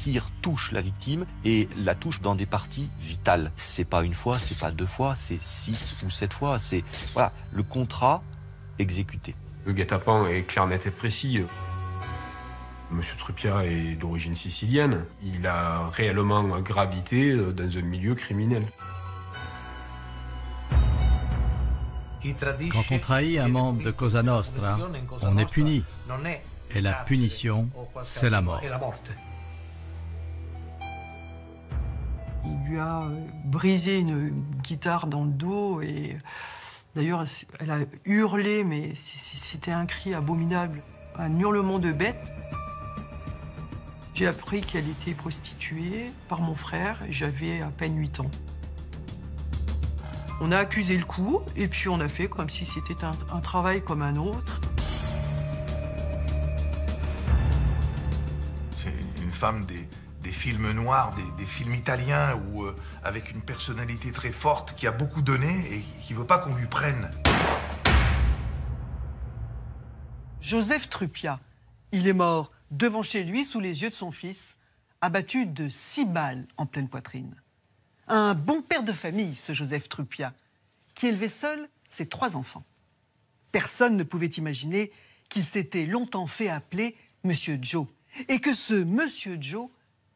tir touche la victime et la touche dans des parties vitales. C'est pas une fois, c'est pas 2 fois, c'est 6 ou 7 fois. C'est voilà, le contrat exécuté. Le guet-apens est clair, net et précis. Monsieur Truppia est d'origine sicilienne. Il a réellement gravité dans un milieu criminel. Quand on trahit un membre de Cosa Nostra, on est puni. Et la punition, c'est la mort. Il lui a brisé une guitare dans le dos et d'ailleurs elle a hurlé, mais c'était un cri abominable, un hurlement de bête. J'ai appris qu'elle était prostituée par mon frère, j'avais à peine 8 ans. On a accusé le coup et puis on a fait comme si c'était un travail comme un autre. C'est une femme des films noirs, des films italiens où, avec une personnalité très forte, qui a beaucoup donné et qui ne veut pas qu'on lui prenne. Joseph Truppia, il est mort devant chez lui, sous les yeux de son fils, abattu de 6 balles en pleine poitrine. Un bon père de famille, ce Joseph Truppia, qui élevait seul ses 3 enfants. Personne ne pouvait imaginer qu'il s'était longtemps fait appeler Monsieur Joe, et que ce Monsieur Joe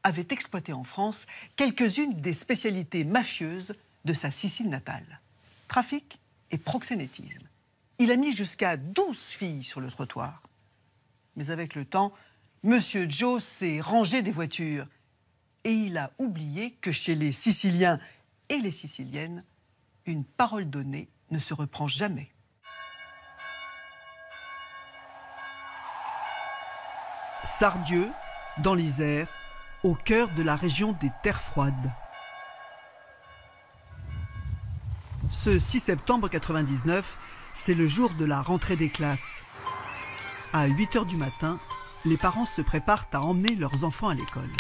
avait exploité en France quelques-unes des spécialités mafieuses de sa Sicile natale. Trafic et proxénétisme. Il a mis jusqu'à 12 filles sur le trottoir. Mais avec le temps, Monsieur Joe s'est rangé des voitures et il a oublié que chez les Siciliens et les Siciliennes, une parole donnée ne se reprend jamais. Sardieu, dans l'Isère, au cœur de la région des terres froides. Ce 6 septembre 1999, c'est le jour de la rentrée des classes. À 8 h du matin, les parents se préparent à emmener leurs enfants à l'école.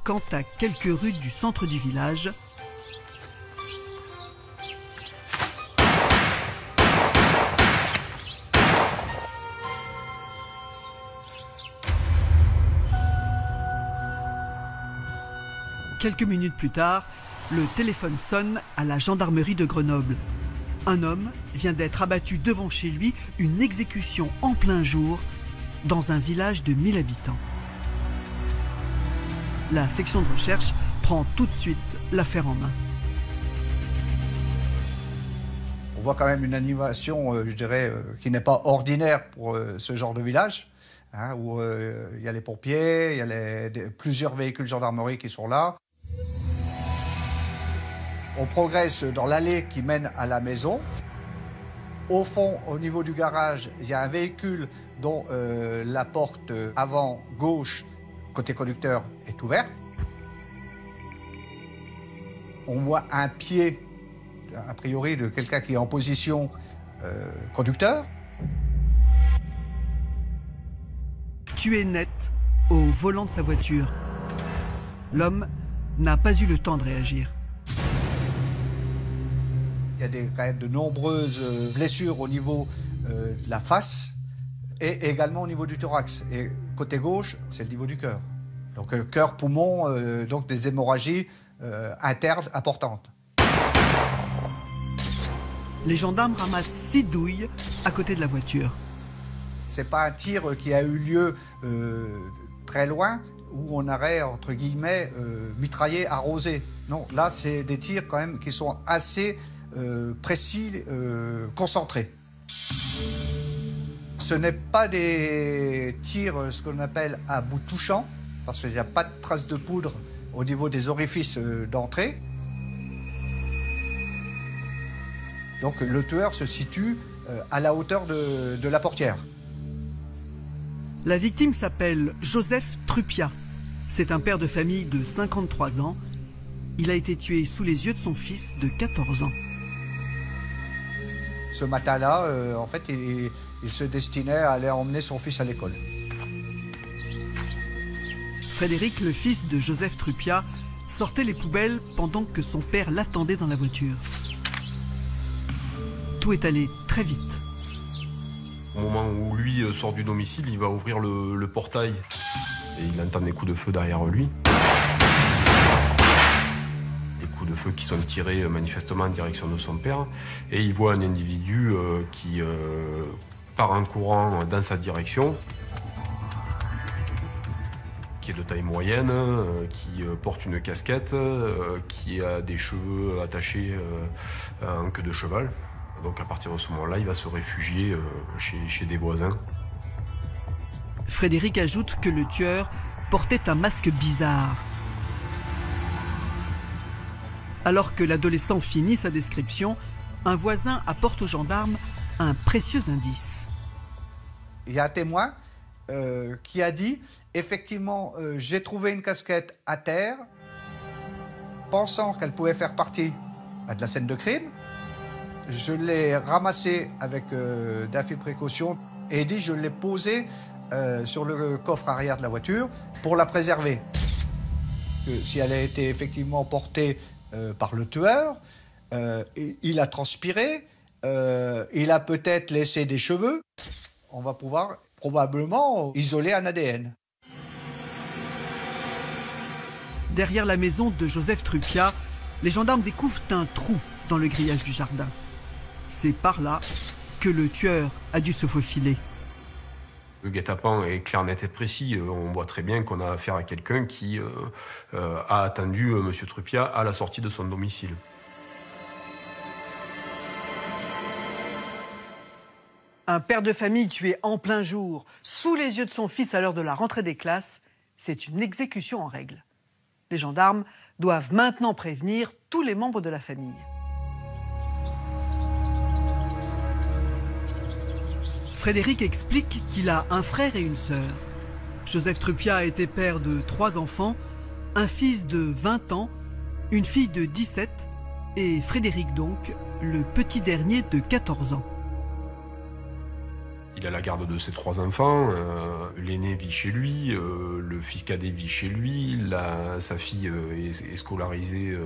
Quant à quelques rues du centre du village, quelques minutes plus tard, le téléphone sonne à la gendarmerie de Grenoble. Un homme vient d'être abattu devant chez lui, une exécution en plein jour, dans un village de 1000 habitants. La section de recherche prend tout de suite l'affaire en main. On voit quand même une animation, je dirais, qui n'est pas ordinaire pour ce genre de village, hein, où il y a les pompiers, il y a plusieurs véhicules gendarmerie qui sont là. On progresse dans l'allée qui mène à la maison. Au fond, au niveau du garage, il y a un véhicule dont la porte avant gauche, côté conducteur, est ouverte. On voit un pied, a priori, de quelqu'un qui est en position conducteur. Tué net au volant de sa voiture. L'homme n'a pas eu le temps de réagir. Il y a quand même de nombreuses blessures au niveau de la face et également au niveau du thorax. Et côté gauche, c'est le niveau du cœur. Donc cœur, poumon, donc des hémorragies internes importantes. Les gendarmes ramassent 6 douilles à côté de la voiture. C'est pas un tir qui a eu lieu très loin, où on aurait, entre guillemets, mitraillé, arrosé. Non, là, c'est des tirs quand même qui sont assez précis, concentrés. Ce n'est pas des tirs, ce qu'on appelle à bout touchant, parce qu'il n'y a pas de traces de poudre au niveau des orifices d'entrée. Donc le tueur se situe à la hauteur de la portière. La victime s'appelle Joseph Truppia. C'est un père de famille de 53 ans. Il a été tué sous les yeux de son fils de 14 ans. Ce matin-là, en fait, il se destinait à aller emmener son fils à l'école. Frédéric, le fils de Joseph Truppia, sortait les poubelles pendant que son père l'attendait dans la voiture. Tout est allé très vite. Au moment où lui sort du domicile, il va ouvrir le portail et il entend des coups de feu derrière lui. Des coups de feu qui sont tirés manifestement en direction de son père et il voit un individu qui part en courant dans sa direction, qui est de taille moyenne, qui porte une casquette, qui a des cheveux attachés à un queue de cheval. Donc à partir de ce moment-là, il va se réfugier chez des voisins. Frédéric ajoute que le tueur portait un masque bizarre. Alors que l'adolescent finit sa description, un voisin apporte aux gendarmes un précieux indice. Il y a un témoin qui a dit, effectivement, j'ai trouvé une casquette à terre, pensant qu'elle pouvait faire partie de la scène de crime. Je l'ai ramassée avec d'infinie précaution et dit, je l'ai posée sur le coffre arrière de la voiture pour la préserver. Si elle a été effectivement portée par le tueur, il a transpiré, il a peut-être laissé des cheveux. On va pouvoir probablement isoler un ADN. Derrière la maison de Joseph Truppiat, les gendarmes découvrent un trou dans le grillage du jardin. C'est par là que le tueur a dû se faufiler. Le guet-apens est clair, net et précis. On voit très bien qu'on a affaire à quelqu'un qui a attendu M. Truppiat à la sortie de son domicile. Un père de famille tué en plein jour, sous les yeux de son fils à l'heure de la rentrée des classes, c'est une exécution en règle. Les gendarmes doivent maintenant prévenir tous les membres de la famille. Frédéric explique qu'il a un frère et une sœur. Joseph Truppiat a été père de 3 enfants, un fils de 20 ans, une fille de 17 et Frédéric donc, le petit dernier de 14 ans. Il a la garde de ses 3 enfants, l'aîné vit chez lui, le fils cadet vit chez lui, sa fille est scolarisée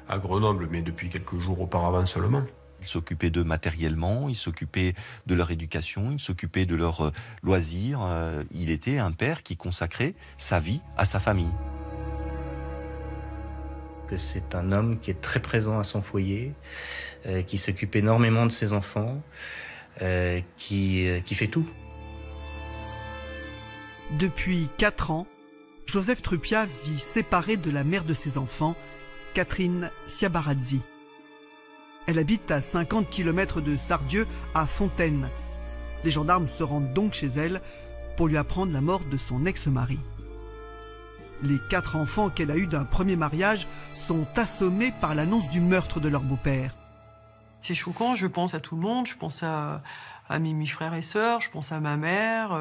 à Grenoble, mais depuis quelques jours auparavant seulement. Il s'occupait d'eux matériellement, il s'occupait de leur éducation, il s'occupait de leurs loisirs. Il était un père qui consacrait sa vie à sa famille. C'est un homme qui est très présent à son foyer, qui s'occupe énormément de ses enfants, qui fait tout. Depuis 4 ans, Joseph Truppiat vit séparé de la mère de ses enfants, Catherine Siabarazzi. Elle habite à 50 km de Sardieu, à Fontaine. Les gendarmes se rendent donc chez elle pour lui apprendre la mort de son ex-mari. Les 4 enfants qu'elle a eus d'un premier mariage sont assommés par l'annonce du meurtre de leur beau-père. C'est choquant, je pense à tout le monde, je pense à mes frères et sœurs, je pense à ma mère.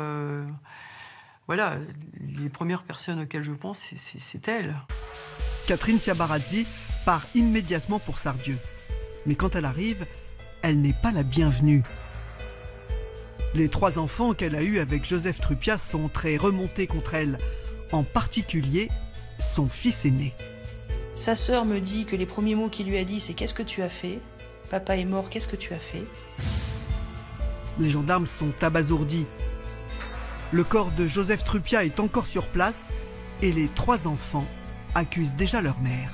Voilà, les premières personnes auxquelles je pense, c'est elle. Catherine Siabarazzi part immédiatement pour Sardieu. Mais quand elle arrive, elle n'est pas la bienvenue. Les 3 enfants qu'elle a eus avec Joseph Truppiat sont très remontés contre elle, en particulier son fils aîné. Sa sœur me dit que les premiers mots qu'il lui a dit, c'est « Qu'est-ce que tu as fait ? Papa est mort, qu'est-ce que tu as fait ?» Les gendarmes sont abasourdis. Le corps de Joseph Truppiat est encore sur place et les 3 enfants accusent déjà leur mère.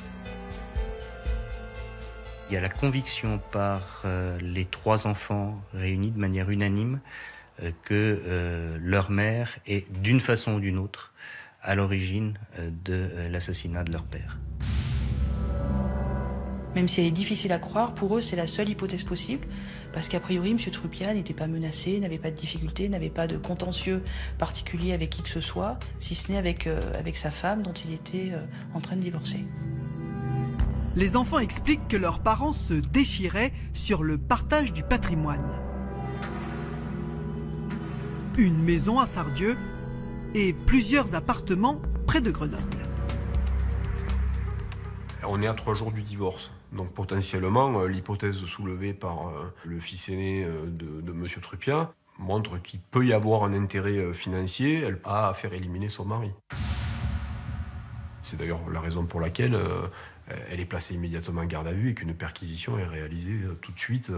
Il y a la conviction par les 3 enfants réunis de manière unanime que leur mère est, d'une façon ou d'une autre, à l'origine de l'assassinat de leur père. Même si elle est difficile à croire, pour eux, c'est la seule hypothèse possible, parce qu'a priori, M. Truppiat n'était pas menacé, n'avait pas de difficultés, n'avait pas de contentieux particulier avec qui que ce soit, si ce n'est avec sa femme dont il était en train de divorcer. Les enfants expliquent que leurs parents se déchiraient sur le partage du patrimoine. Une maison à Sardieu et plusieurs appartements près de Grenoble. On est à 3 jours du divorce. Donc potentiellement, l'hypothèse soulevée par le fils aîné de M. Truppiat montre qu'il peut y avoir un intérêt financier à faire éliminer son mari. C'est d'ailleurs la raison pour laquelle elle est placée immédiatement en garde à vue et qu'une perquisition est réalisée tout de suite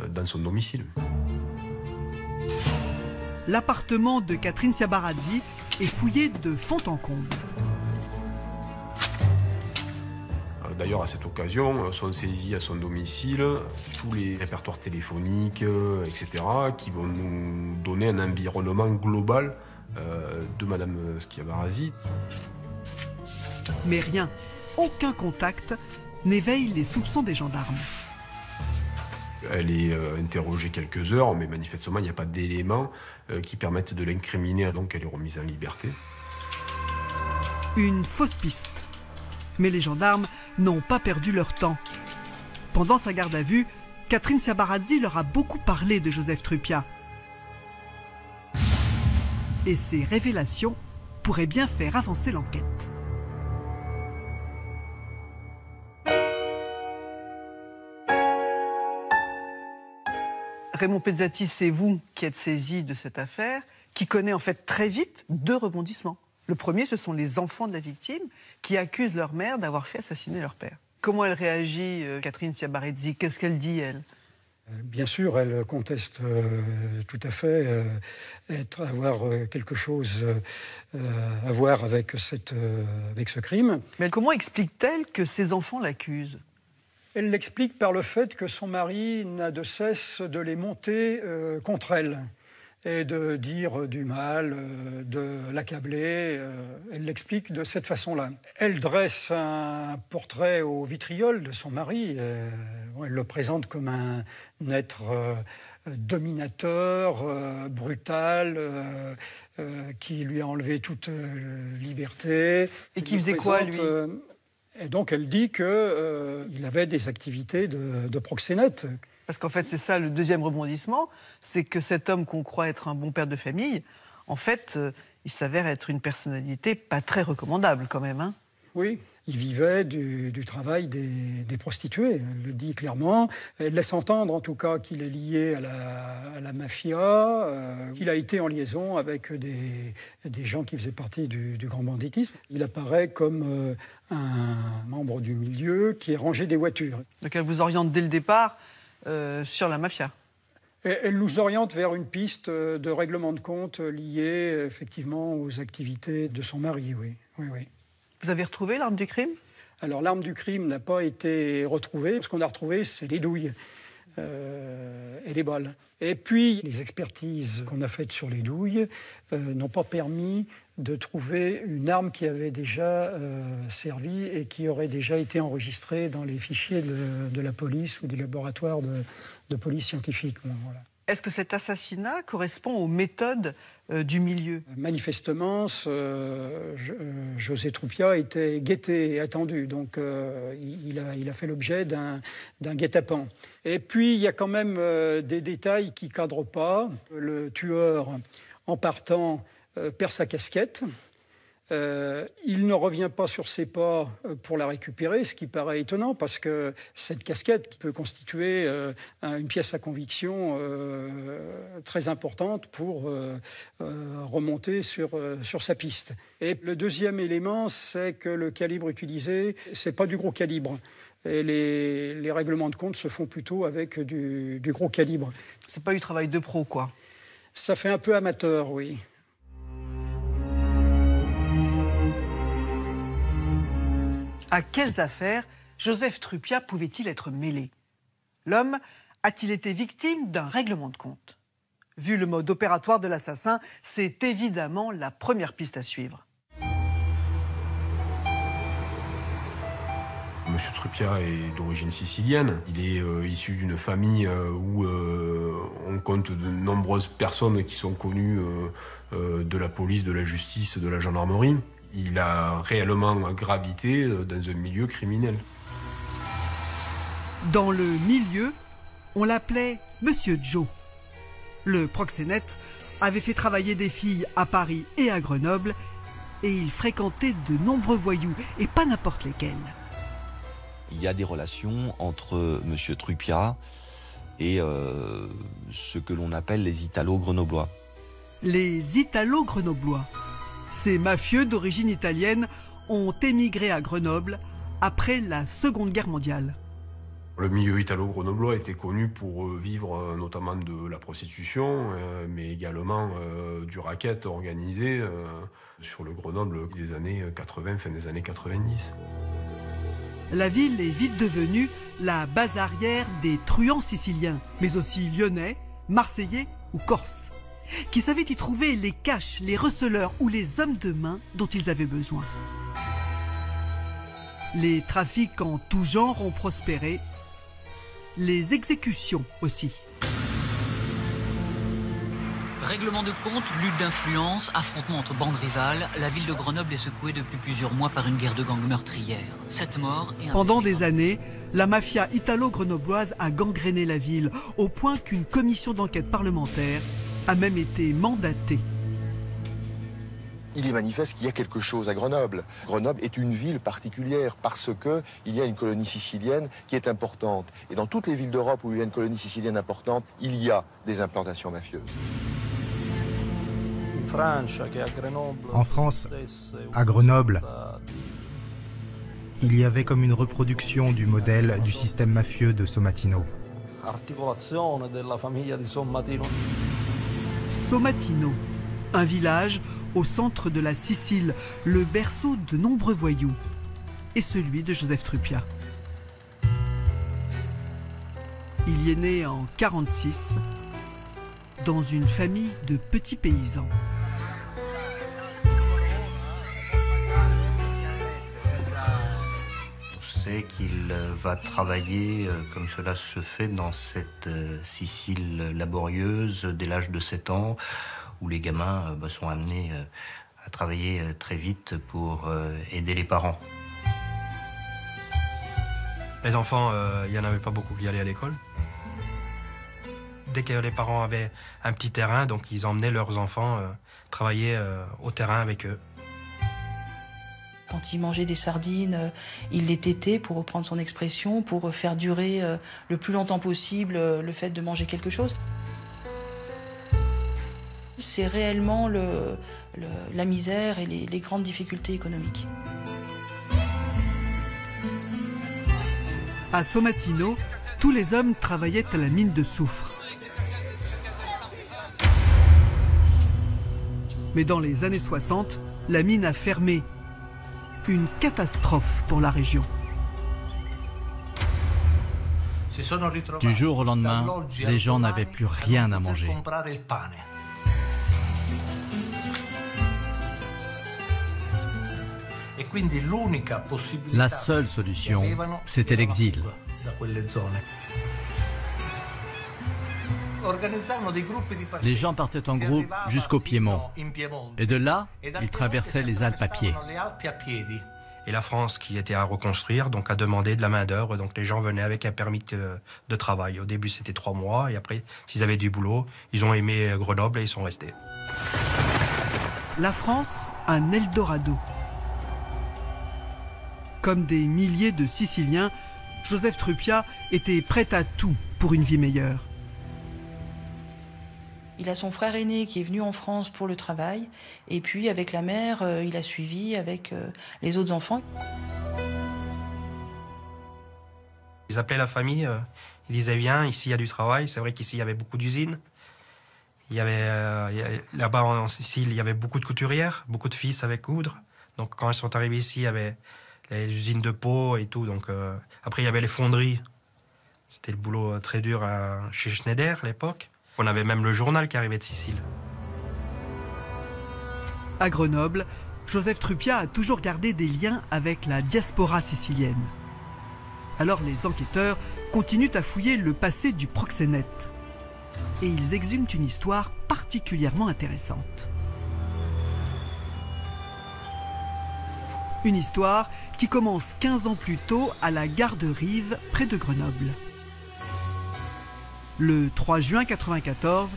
dans son domicile. l'appartement de Catherine Ciabarazzi est fouillé de fond en comble. D'ailleurs, à cette occasion, sont saisis à son domicile tous les répertoires téléphoniques, etc., qui vont nous donner un environnement global de Madame Ciabarazzi. Mais rien, aucun contact n'éveille les soupçons des gendarmes. Elle est interrogée quelques heures, mais manifestement, il n'y a pas d'éléments qui permettent de l'incriminer, donc elle est remise en liberté. Une fausse piste. Mais les gendarmes n'ont pas perdu leur temps. Pendant sa garde à vue, Catherine Ciabarazzi leur a beaucoup parlé de Joseph Truppiat. Et ces révélations pourraient bien faire avancer l'enquête. Raymond Pezzati, c'est vous qui êtes saisi de cette affaire, qui connaît en fait très vite 2 rebondissements. Le premier, ce sont les enfants de la victime qui accusent leur mère d'avoir fait assassiner leur père. Comment elle réagit, Catherine Ciabarazzi? Qu'est-ce qu'elle dit, elle? Bien sûr, elle conteste tout à fait avoir quelque chose à voir avec ce crime. Mais comment explique-t-elle que ses enfants l'accusent? Elle l'explique par le fait que son mari n'a de cesse de les monter contre elle et de dire du mal, de l'accabler. Elle l'explique de cette façon-là. Elle dresse un portrait au vitriol de son mari. Elle le présente comme un être dominateur, brutal, qui lui a enlevé toute liberté. Et qui faisait quoi, lui? Et donc elle dit qu'il avait des activités de proxénète. Parce qu'en fait, c'est ça le deuxième rebondissement, c'est que cet homme qu'on croit être un bon père de famille, en fait, il s'avère être une personnalité pas très recommandable quand même. Hein. Oui, il vivait du travail des prostituées, elle le dit clairement. Elle laisse entendre en tout cas qu'il est lié à la mafia, qu'il a été en liaison avec des gens qui faisaient partie du grand banditisme. Il apparaît comme un membre du milieu qui est rangé des voitures. Donc elle vous oriente dès le départ sur la mafia. Et elle nous oriente vers une piste de règlement de compte liée effectivement aux activités de son mari, oui. Vous avez retrouvé l'arme du crime? Alors l'arme du crime n'a pas été retrouvée. Ce qu'on a retrouvé, c'est les douilles et les balles. Et puis les expertises qu'on a faites sur les douilles n'ont pas permis de trouver une arme qui avait déjà servi et qui aurait déjà été enregistrée dans les fichiers de la police ou des laboratoires de police scientifique. Bon, voilà. Est-ce que cet assassinat correspond aux méthodes du milieu? Manifestement, José Truppiat était guetté et attendu, donc il a fait l'objet d'un guet-apens. Et puis, il y a quand même des détails qui ne cadrent pas. Le tueur, en partant, perd sa casquette. Il ne revient pas sur ses pas pour la récupérer, ce qui paraît étonnant parce que cette casquette peut constituer une pièce à conviction très importante pour remonter sur sa piste. Et le deuxième élément, c'est que le calibre utilisé, c'est pas du gros calibre. Et les règlements de compte se font plutôt avec du gros calibre. C'est pas du travail de pro, quoi. Ça fait un peu amateur, oui. À quelles affaires Joseph Truppiat pouvait-il être mêlé? L'homme a-t-il été victime d'un règlement de compte? Vu le mode opératoire de l'assassin, c'est évidemment la première piste à suivre. Monsieur Truppiat est d'origine sicilienne. Il est issu d'une famille où on compte de nombreuses personnes qui sont connues de la police, de la justice, de la gendarmerie. Il a réellement gravité dans un milieu criminel. Dans le milieu, on l'appelait Monsieur Joe. Le proxénète avait fait travailler des filles à Paris et à Grenoble et il fréquentait de nombreux voyous, et pas n'importe lesquels. Il y a des relations entre Monsieur Truppiat et ce que l'on appelle les Italo-Grenoblois. Les Italo-Grenoblois. Ces mafieux d'origine italienne ont émigré à Grenoble après la Seconde Guerre mondiale. Le milieu italo-grenoblois était connu pour vivre notamment de la prostitution, mais également du racket organisé sur le Grenoble des années 80, fin des années 90. La ville est vite devenue la base arrière des truands siciliens, mais aussi lyonnais, marseillais ou corses, qui savaient y trouver les caches, les receleurs ou les hommes de main dont ils avaient besoin. Les trafics en tout genre ont prospéré, les exécutions aussi. Règlement de compte, lutte d'influence, affrontement entre bandes rivales, la ville de Grenoble est secouée depuis plusieurs mois par une guerre de gangs meurtrière. 7 morts et Pendant des années, la mafia italo-grenobloise a gangréné la ville, au point qu'une commission d'enquête parlementaire a même été mandatée. Il est manifeste qu'il y a quelque chose à Grenoble. Grenoble est une ville particulière parce qu'il y a une colonie sicilienne qui est importante. Et dans toutes les villes d'Europe où il y a une colonie sicilienne importante, il y a des implantations mafieuses. En France, à Grenoble, il y avait comme une reproduction du modèle du système mafieux de Somatino. Somatino, un village au centre de la Sicile, le berceau de nombreux voyous, et celui de Joseph Truppia. Il y est né en 1946, dans une famille de petits paysans. On sait qu'il va travailler, comme cela se fait dans cette Sicile laborieuse, dès l'âge de 7 ans, où les gamins sont amenés à travailler très vite pour aider les parents. Les enfants, il n'y en avait pas beaucoup qui allaient à l'école. Dès que les parents avaient un petit terrain, donc ils emmenaient leurs enfants travailler au terrain avec eux. Quand il mangeait des sardines, il les têtait, pour reprendre son expression, pour faire durer le plus longtemps possible le fait de manger quelque chose. C'est réellement la misère et les grandes difficultés économiques. À Somatino, tous les hommes travaillaient à la mine de soufre. Mais dans les années 60, la mine a fermé. Une catastrophe pour la région. Du jour au lendemain, les gens n'avaient plus rien à manger. La seule solution, c'était l'exil. Les gens partaient en groupe jusqu'au Piémont. Et de là, ils traversaient les Alpes à pied. Et la France, qui était à reconstruire, donc a demandé de la main-d'œuvre. Donc les gens venaient avec un permis de travail. Au début, c'était 3 mois. Et après, s'ils avaient du boulot, ils ont aimé Grenoble et ils sont restés. La France, un Eldorado. Comme des milliers de Siciliens, Joseph Truppia était prêt à tout pour une vie meilleure. Il a son frère aîné qui est venu en France pour le travail. Et puis, avec la mère, il a suivi avec les autres enfants. Ils appelaient la famille, ils disaient « Viens, ici il y a du travail ». C'est vrai qu'ici il y avait beaucoup d'usines. Il y avait, là-bas en Sicile, il y avait beaucoup de couturières, beaucoup de filles savaient coudre. Donc quand elles sont arrivées ici, il y avait les usines de peau et tout. Donc, après, il y avait les fonderies. C'était le boulot très dur chez Schneider à l'époque. On avait même le journal qui arrivait de Sicile. À Grenoble, Joseph Truppia a toujours gardé des liens avec la diaspora sicilienne. Alors les enquêteurs continuent à fouiller le passé du proxénète. Et ils exhument une histoire particulièrement intéressante. Une histoire qui commence 15 ans plus tôt à la gare de Rive, près de Grenoble. Le 3 juin 1994,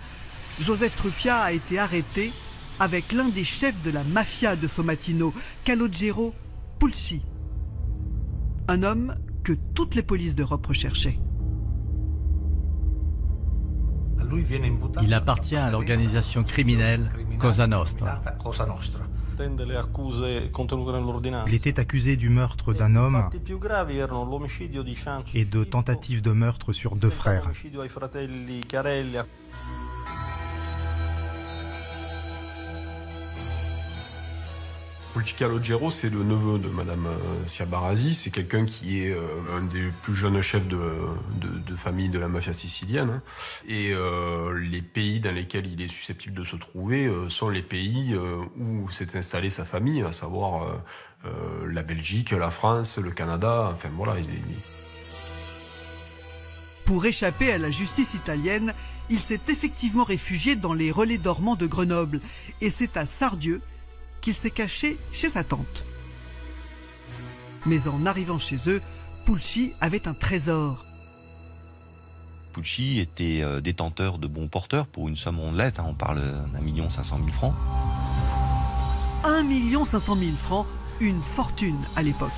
Joseph Truppia a été arrêté avec l'un des chefs de la mafia de Somatino, Calogero Pulci. Un homme que toutes les polices d'Europe recherchaient. Il appartient à l'organisation criminelle Cosa Nostra. Il était accusé du meurtre d'un homme et de tentative de meurtre sur 2 frères. Pulci Calogero, c'est le neveu de Madame Ciabarazzi. C'est quelqu'un qui est un des plus jeunes chefs de famille de la mafia sicilienne. Et les pays dans lesquels il est susceptible de se trouver sont les pays où s'est installée sa famille, à savoir la Belgique, la France, le Canada. Enfin voilà. Pour échapper à la justice italienne, il s'est effectivement réfugié dans les relais dormants de Grenoble. Et c'est à Sardieu qu'il s'est caché chez sa tante. Mais en arrivant chez eux, Pulci avait un trésor. Pulci était détenteur de bons porteurs pour une somme rondelette, on parle d'1 500 000 francs. 1 500 000 francs, une fortune à l'époque.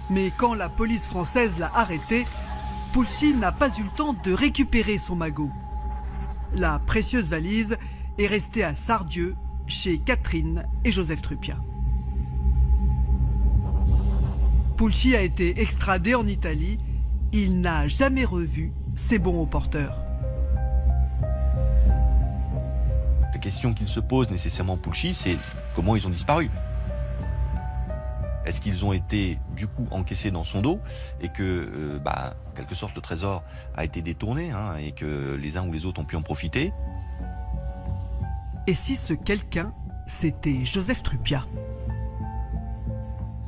Mais quand la police française l'a arrêté, Pulci n'a pas eu le temps de récupérer son magot. La précieuse valise est restée à Sardieu, chez Catherine et Joseph Truppia. Pulci a été extradé en Italie. Il n'a jamais revu ses bons porteurs. La question qu'il se pose nécessairement Pulci, c'est comment ils ont disparu. Est-ce qu'ils ont été du coup encaissés dans son dos et que, en quelque sorte, le trésor a été détourné et que les uns ou les autres ont pu en profiter? Et si ce quelqu'un, c'était Joseph Truppia?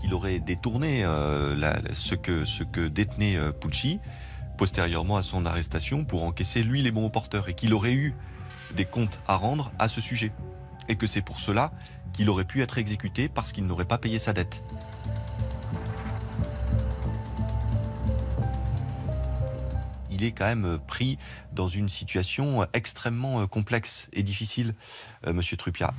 Il aurait détourné ce que détenait Pulci postérieurement à son arrestation pour encaisser lui les bons porteurs et qu'il aurait eu des comptes à rendre à ce sujet. Et que c'est pour cela qu'il aurait pu être exécuté parce qu'il n'aurait pas payé sa dette. Il est quand même pris dans une situation extrêmement complexe et difficile, Monsieur Truppia.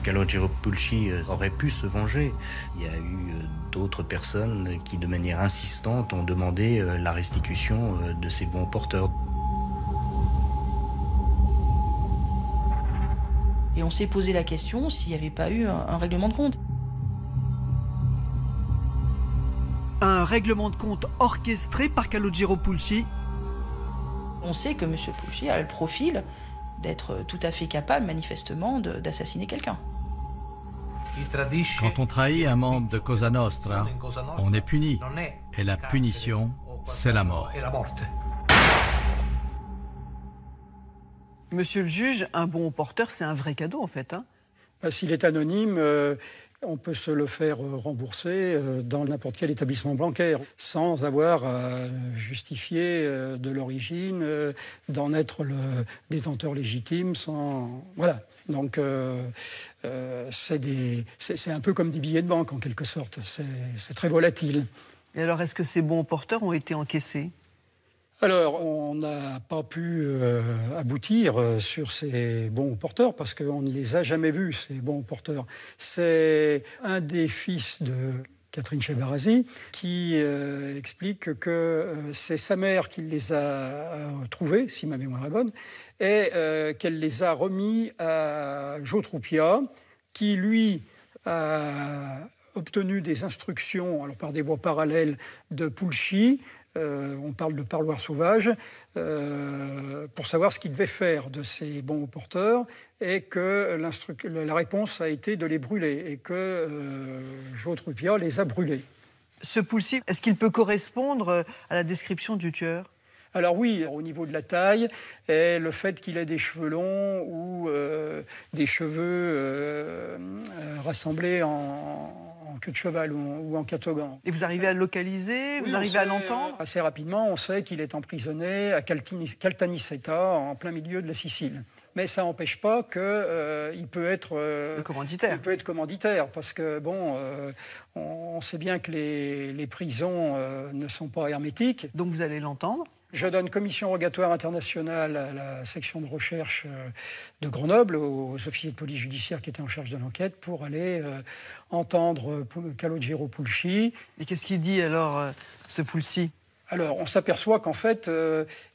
Calogero Pulci aurait pu se venger. Il y a eu d'autres personnes qui, de manière insistante, ont demandé la restitution de ces bons porteurs. Et on s'est posé la question s'il n'y avait pas eu un règlement de compte. Un règlement de compte orchestré par Calogero Pulci. On sait que M. Pulci a le profil d'être tout à fait capable, manifestement, d'assassiner quelqu'un. Quand on trahit un membre de Cosa Nostra, on est puni. Et la punition, c'est la mort. Monsieur le juge, un bon porteur, c'est un vrai cadeau en fait. S'il est anonyme, on peut se le faire rembourser dans n'importe quel établissement bancaire, sans avoir à justifier de l'origine, d'en être le détenteur légitime, sans... Voilà. Donc, c'est un peu comme des billets de banque, en quelque sorte. C'est très volatile. Et alors, est-ce que ces bons porteurs ont été encaissés ? Alors, on n'a pas pu aboutir sur ces bons porteurs parce qu'on ne les a jamais vus, ces bons porteurs. C'est un des fils de Catherine Ciabarazzi qui explique que c'est sa mère qui les a trouvés, si ma mémoire est bonne, et qu'elle les a remis à Joe Truppia, qui, lui, a obtenu des instructions, alors par des voies parallèles, de Pulci. On parle de parloir sauvage, pour savoir ce qu'il devait faire de ces bons porteurs, et que la réponse a été de les brûler, et que Joe Truppia les a brûlés. Ce Pulci, est-ce qu'il peut correspondre à la description du tueur ? Alors oui, au niveau de la taille, et le fait qu'il ait des cheveux longs ou des cheveux rassemblés en queue de cheval ou en catogan. Et vous arrivez à le localiser ? Vous arrivez à l'entendre ? Assez rapidement, on sait qu'il est emprisonné à Caltanissetta, en plein milieu de la Sicile. Mais ça n'empêche pas qu'il peut être... commanditaire. Il peut être commanditaire, parce que, bon, on sait bien que les prisons ne sont pas hermétiques. Donc vous allez l'entendre ? Je donne commission rogatoire internationale à la section de recherche de Grenoble, aux officiers de police judiciaire qui étaient en charge de l'enquête, pour aller entendre Calogero Pulci. Et qu'est-ce qu'il dit alors, ce Pulci ? Alors, on s'aperçoit qu'en fait,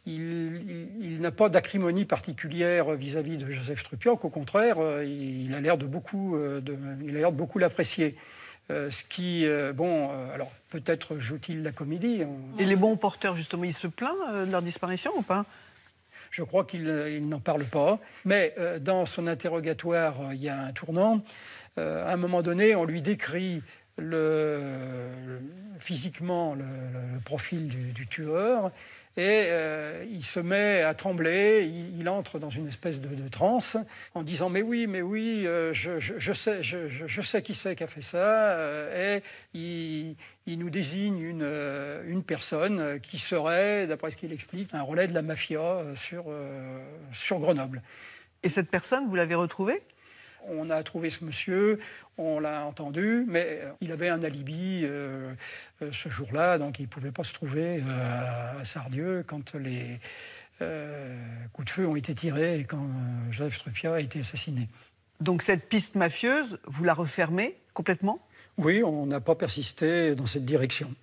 il n'a pas d'acrimonie particulière vis-à-vis de Joseph Truppiat. Qu'au contraire, il a l'air de beaucoup l'apprécier. Ce qui, alors peut-être joue-t-il la comédie. Et les bons porteurs, justement, ils se plaignent de leur disparition ou pas? Je crois qu'il n'en parle pas. Mais dans son interrogatoire, il y a un tournant. À un moment donné, on lui décrit physiquement le profil du tueur et il se met à trembler, il entre dans une espèce de transe en disant mais oui, je sais qui c'est qui a fait ça et il nous désigne une personne qui serait, d'après ce qu'il explique, un relais de la mafia sur Grenoble. Et cette personne, vous l'avez retrouvée ? On a trouvé ce monsieur, on l'a entendu, mais il avait un alibi ce jour-là, donc il ne pouvait pas se trouver à Sardieu quand les coups de feu ont été tirés et quand Joseph Truppiat a été assassiné. Donc cette piste mafieuse, vous la refermez complètement ? Oui, on n'a pas persisté dans cette direction.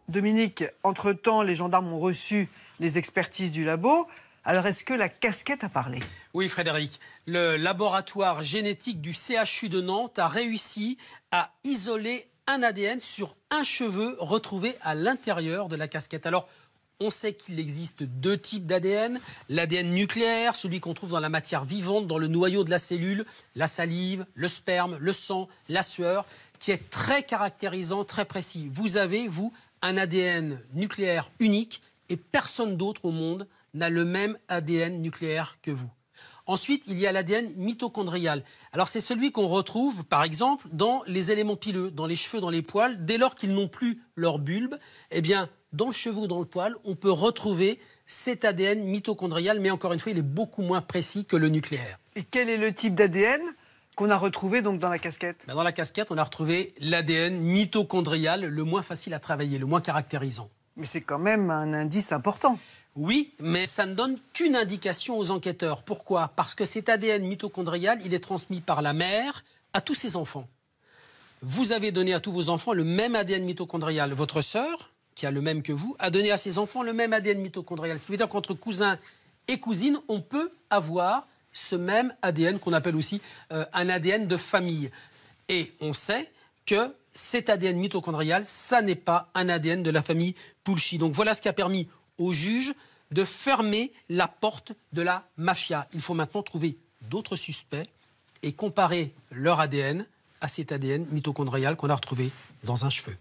Dominique, entre-temps, les gendarmes ont reçu les expertises du labo. Alors, est-ce que la casquette a parlé? Oui, Frédéric. Le laboratoire génétique du CHU de Nantes a réussi à isoler un ADN sur un cheveu retrouvé à l'intérieur de la casquette. Alors, on sait qu'il existe deux types d'ADN. L'ADN nucléaire, celui qu'on trouve dans la matière vivante, dans le noyau de la cellule, la salive, le sperme, le sang, la sueur, qui est très caractérisant, très précis. Vous avez, vous, un ADN nucléaire unique et personne d'autre au monde n'a le même ADN nucléaire que vous. Ensuite, il y a l'ADN mitochondrial. Alors, c'est celui qu'on retrouve, par exemple, dans les éléments pileux, dans les cheveux, dans les poils. Dès lors qu'ils n'ont plus leur bulbe, eh bien, dans le cheveu ou dans le poil, on peut retrouver cet ADN mitochondrial, mais encore une fois, il est beaucoup moins précis que le nucléaire. Et quel est le type d'ADN qu'on a retrouvé donc dans la casquette? Dans la casquette, on a retrouvé l'ADN mitochondrial, le moins facile à travailler, le moins caractérisant. Mais c'est quand même un indice important. Oui, mais ça ne donne qu'une indication aux enquêteurs. Pourquoi? Parce que cet ADN mitochondrial, il est transmis par la mère à tous ses enfants. Vous avez donné à tous vos enfants le même ADN mitochondrial. Votre sœur, qui a le même que vous, a donné à ses enfants le même ADN mitochondrial. Ce qui veut dire qu'entre cousins et cousines, on peut avoir ce même ADN qu'on appelle aussi un ADN de famille. Et on sait que cet ADN mitochondrial, ça n'est pas un ADN de la famille Pulci. Donc voilà ce qui a permis aux juges de fermer la porte de la mafia. Il faut maintenant trouver d'autres suspects et comparer leur ADN à cet ADN mitochondrial qu'on a retrouvé dans un cheveu.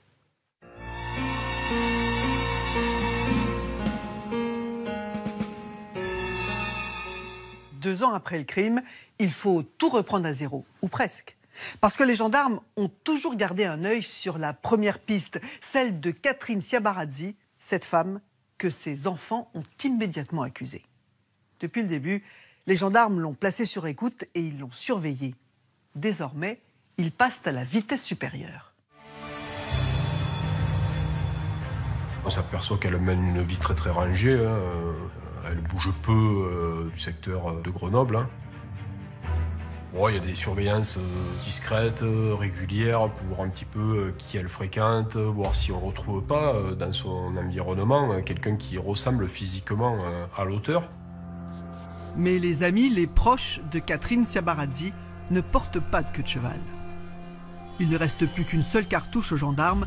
Deux ans après le crime, il faut tout reprendre à zéro, ou presque. Parce que les gendarmes ont toujours gardé un œil sur la première piste, celle de Catherine Ciabarazzi, cette femme que ses enfants ont immédiatement accusée. Depuis le début, les gendarmes l'ont placée sur écoute et ils l'ont surveillée. Désormais, ils passent à la vitesse supérieure. On s'aperçoit qu'elle mène une vie très très rangée. Elle bouge peu du secteur de Grenoble. Il y a des surveillances discrètes, régulières, pour voir un petit peu qui elle fréquente, voir si on ne retrouve pas dans son environnement quelqu'un qui ressemble physiquement à l'auteur. Mais les amis, les proches de Catherine Ciabarazzi ne portent pas de queue de cheval. Il ne reste plus qu'une seule cartouche aux gendarmes,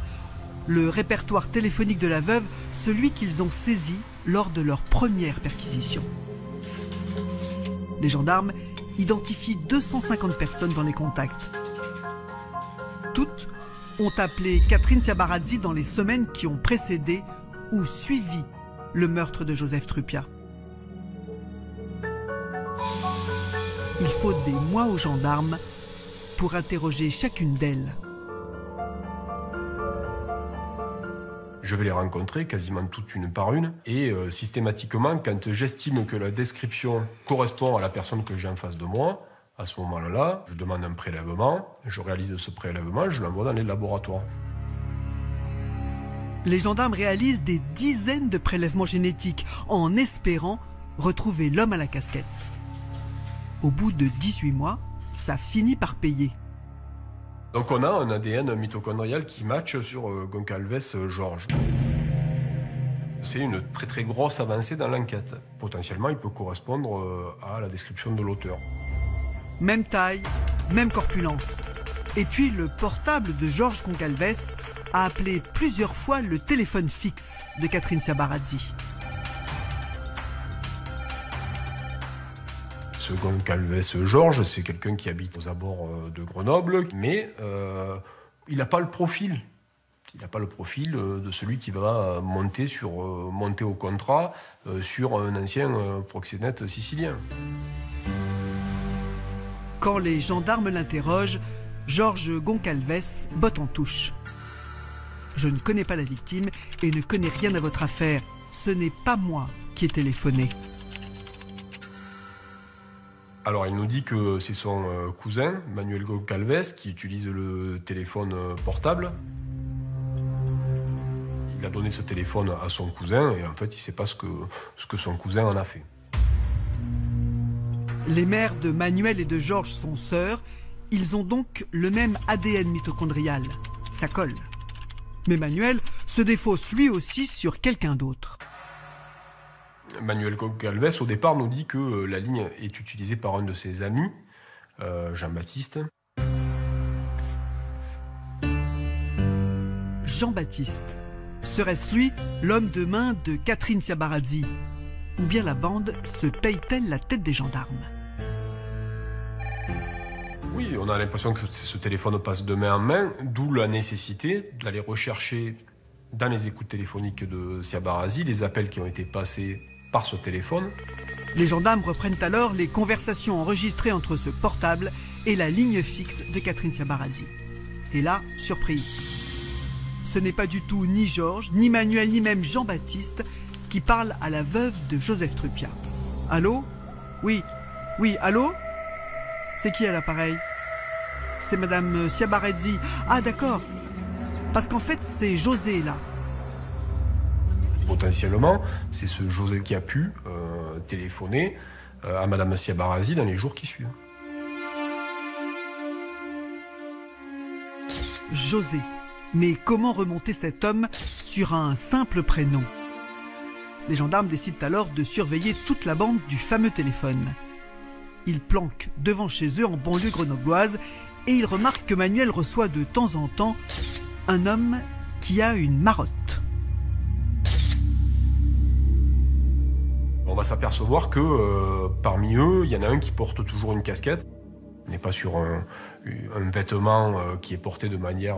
le répertoire téléphonique de la veuve, celui qu'ils ont saisi lors de leur première perquisition. Les gendarmes identifient 250 personnes dans les contacts. Toutes ont appelé Catherine Ciabarazzi dans les semaines qui ont précédé ou suivi le meurtre de Joseph Truppiat. Il faut des mois aux gendarmes pour interroger chacune d'elles. Je vais les rencontrer quasiment toutes une par une et systématiquement, quand j'estime que la description correspond à la personne que j'ai en face de moi, à ce moment-là, je demande un prélèvement, je réalise ce prélèvement, je l'envoie dans les laboratoires. Les gendarmes réalisent des dizaines de prélèvements génétiques en espérant retrouver l'homme à la casquette. Au bout de 18 mois, ça finit par payer. Donc on a un ADN mitochondrial qui matche sur Goncalves Georges. C'est une très très grosse avancée dans l'enquête. Potentiellement, il peut correspondre à la description de l'auteur. Même taille, même corpulence. Et puis le portable de Georges Goncalves a appelé plusieurs fois le téléphone fixe de Catherine Ciabarazzi. Ce Goncalves Georges, c'est quelqu'un qui habite aux abords de Grenoble, mais il n'a pas le profil. Il n'a pas le profil de celui qui va monter au contrat sur un ancien proxénète sicilien. Quand les gendarmes l'interrogent, Georges Goncalves botte en touche. Je ne connais pas la victime et ne connais rien à votre affaire. Ce n'est pas moi qui ai téléphoné. Alors, il nous dit que c'est son cousin, Manuel Goncalves, qui utilise le téléphone portable. Il a donné ce téléphone à son cousin et en fait, il ne sait pas ce que son cousin en a fait. Les mères de Manuel et de Georges sont sœurs. Ils ont donc le même ADN mitochondrial. Ça colle. Mais Manuel se défausse lui aussi sur quelqu'un d'autre. Manuel Goncalves, au départ, nous dit que la ligne est utilisée par un de ses amis, Jean-Baptiste. Jean-Baptiste. Serait-ce lui l'homme de main de Catherine Ciabarazzi? Ou bien la bande se paye-t-elle la tête des gendarmes? Oui, on a l'impression que ce téléphone passe de main en main, d'où la nécessité d'aller rechercher dans les écoutes téléphoniques de Ciabarazzi les appels qui ont été passés par ce téléphone. Les gendarmes reprennent alors les conversations enregistrées entre ce portable et la ligne fixe de Catherine Ciabarazzi. Et là, surprise. Ce n'est pas du tout ni Georges, ni Manuel, ni même Jean-Baptiste qui parlent à la veuve de Joseph Truppiat. Allô? Oui, allô? C'est qui à l'appareil? C'est Madame Ciabarazzi. Ah d'accord. Parce qu'en fait, c'est José là. Potentiellement, c'est ce José qui a pu téléphoner à Madame Ciabarazzi dans les jours qui suivent. José. Mais comment remonter cet homme sur un simple prénom? Les gendarmes décident alors de surveiller toute la bande du fameux téléphone. Ils planquent devant chez eux en banlieue grenobloise et ils remarquent que Manuel reçoit de temps en temps un homme qui a une marotte. On va s'apercevoir que parmi eux, il y en a un qui porte toujours une casquette. On n'est pas sur un vêtement qui est porté de manière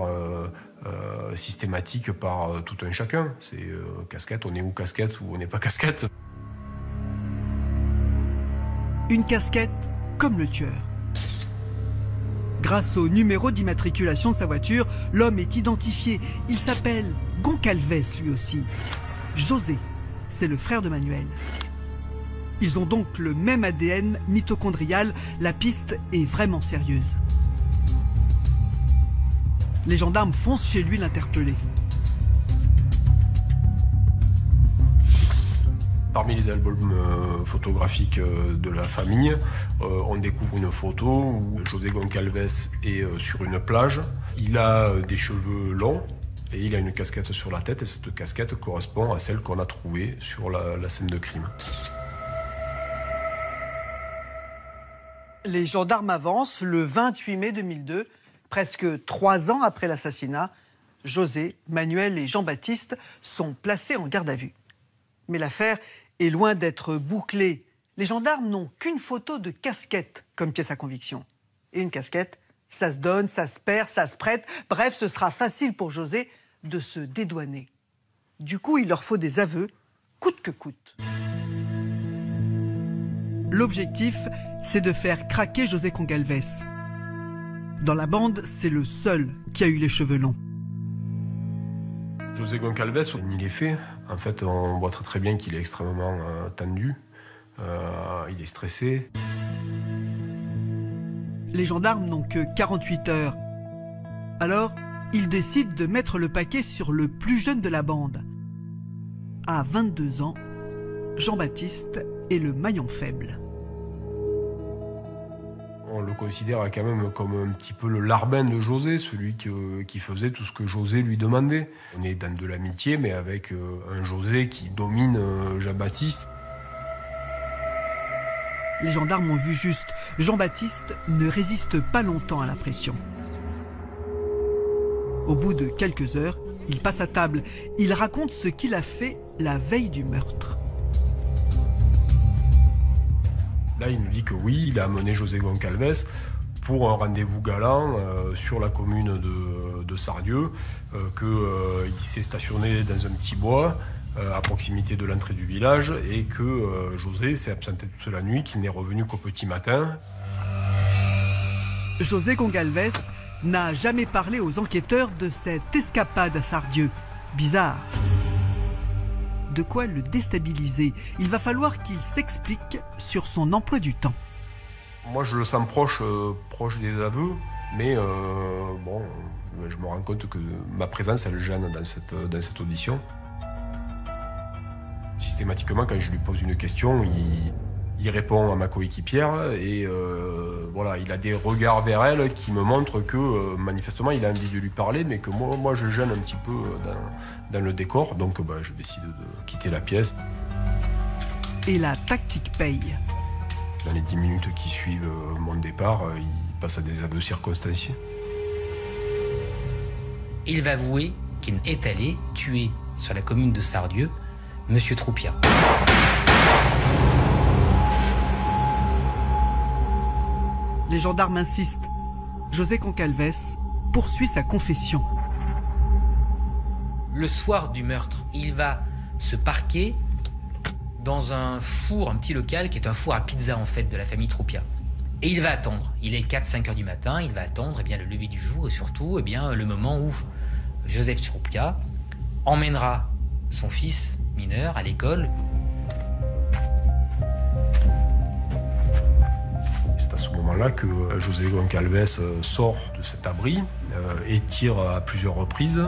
systématique par tout un chacun. C'est casquette, on est ou casquette ou on n'est pas casquette. Une casquette comme le tueur. Grâce au numéro d'immatriculation de sa voiture, l'homme est identifié. Il s'appelle Goncalves lui aussi. José, c'est le frère de Manuel. Ils ont donc le même ADN mitochondrial. La piste est vraiment sérieuse. Les gendarmes foncent chez lui l'interpeller. Parmi les albums photographiques de la famille, on découvre une photo où José Goncalves est sur une plage. Il a des cheveux longs et il a une casquette sur la tête et cette casquette correspond à celle qu'on a trouvée sur la scène de crime. Les gendarmes avancent le 28 mai 2002, presque 3 ans après l'assassinat. José, Manuel et Jean-Baptiste sont placés en garde à vue. Mais l'affaire est loin d'être bouclée. Les gendarmes n'ont qu'une photo de casquette comme pièce à conviction. Et une casquette, ça se donne, ça se perd, ça se prête. Bref, ce sera facile pour José de se dédouaner. Du coup, il leur faut des aveux, coûte que coûte. L'objectif, c'est de faire craquer José Goncalves. Dans la bande, c'est le seul qui a eu les cheveux longs. José Goncalves, on nie les faits. En fait, on voit très bien qu'il est extrêmement tendu. Il est stressé. Les gendarmes n'ont que 48 heures. Alors, ils décident de mettre le paquet sur le plus jeune de la bande. À 22 ans, Jean-Baptiste est le maillon faible. On le considère quand même comme un petit peu le larbin de José, celui qui faisait tout ce que José lui demandait. On est dans de l'amitié, mais avec un José qui domine Jean-Baptiste. Les gendarmes ont vu juste. Jean-Baptiste ne résiste pas longtemps à la pression. Au bout de quelques heures, il passe à table. Il raconte ce qu'il a fait la veille du meurtre. Là, il nous dit que oui, il a amené José Goncalves pour un rendez-vous galant sur la commune de Sardieu, qu'il s'est stationné dans un petit bois à proximité de l'entrée du village et que José s'est absenté toute la nuit, qu'il n'est revenu qu'au petit matin. José Goncalves n'a jamais parlé aux enquêteurs de cette escapade à Sardieu. Bizarre. De quoi le déstabiliser. Il va falloir qu'il s'explique sur son emploi du temps. Moi, je le sens proche des aveux, mais bon, je me rends compte que ma présence, elle gêne dans cette audition. Systématiquement, quand je lui pose une question, il répond à ma coéquipière et voilà, il a des regards vers elle qui me montrent que manifestement il a envie de lui parler, mais que moi je gêne un petit peu dans le décor, donc je décide de quitter la pièce. Et la tactique paye. Dans les 10 minutes qui suivent mon départ, il passe à des aveux circonstanciés. Il va avouer qu'il est allé tuer sur la commune de Sardieu Monsieur Troupia. Les gendarmes insistent. José Goncalves poursuit sa confession. Le soir du meurtre, il va se parquer dans un four, un petit local qui est un four à pizza en fait de la famille Troupia. Et il va attendre. Il est 4-5 heures du matin, il va attendre le lever du jour et surtout le moment où Joseph Troupia emmènera son fils mineur à l'école. C'est à ce moment-là que José Goncalves sort de cet abri et tire à plusieurs reprises.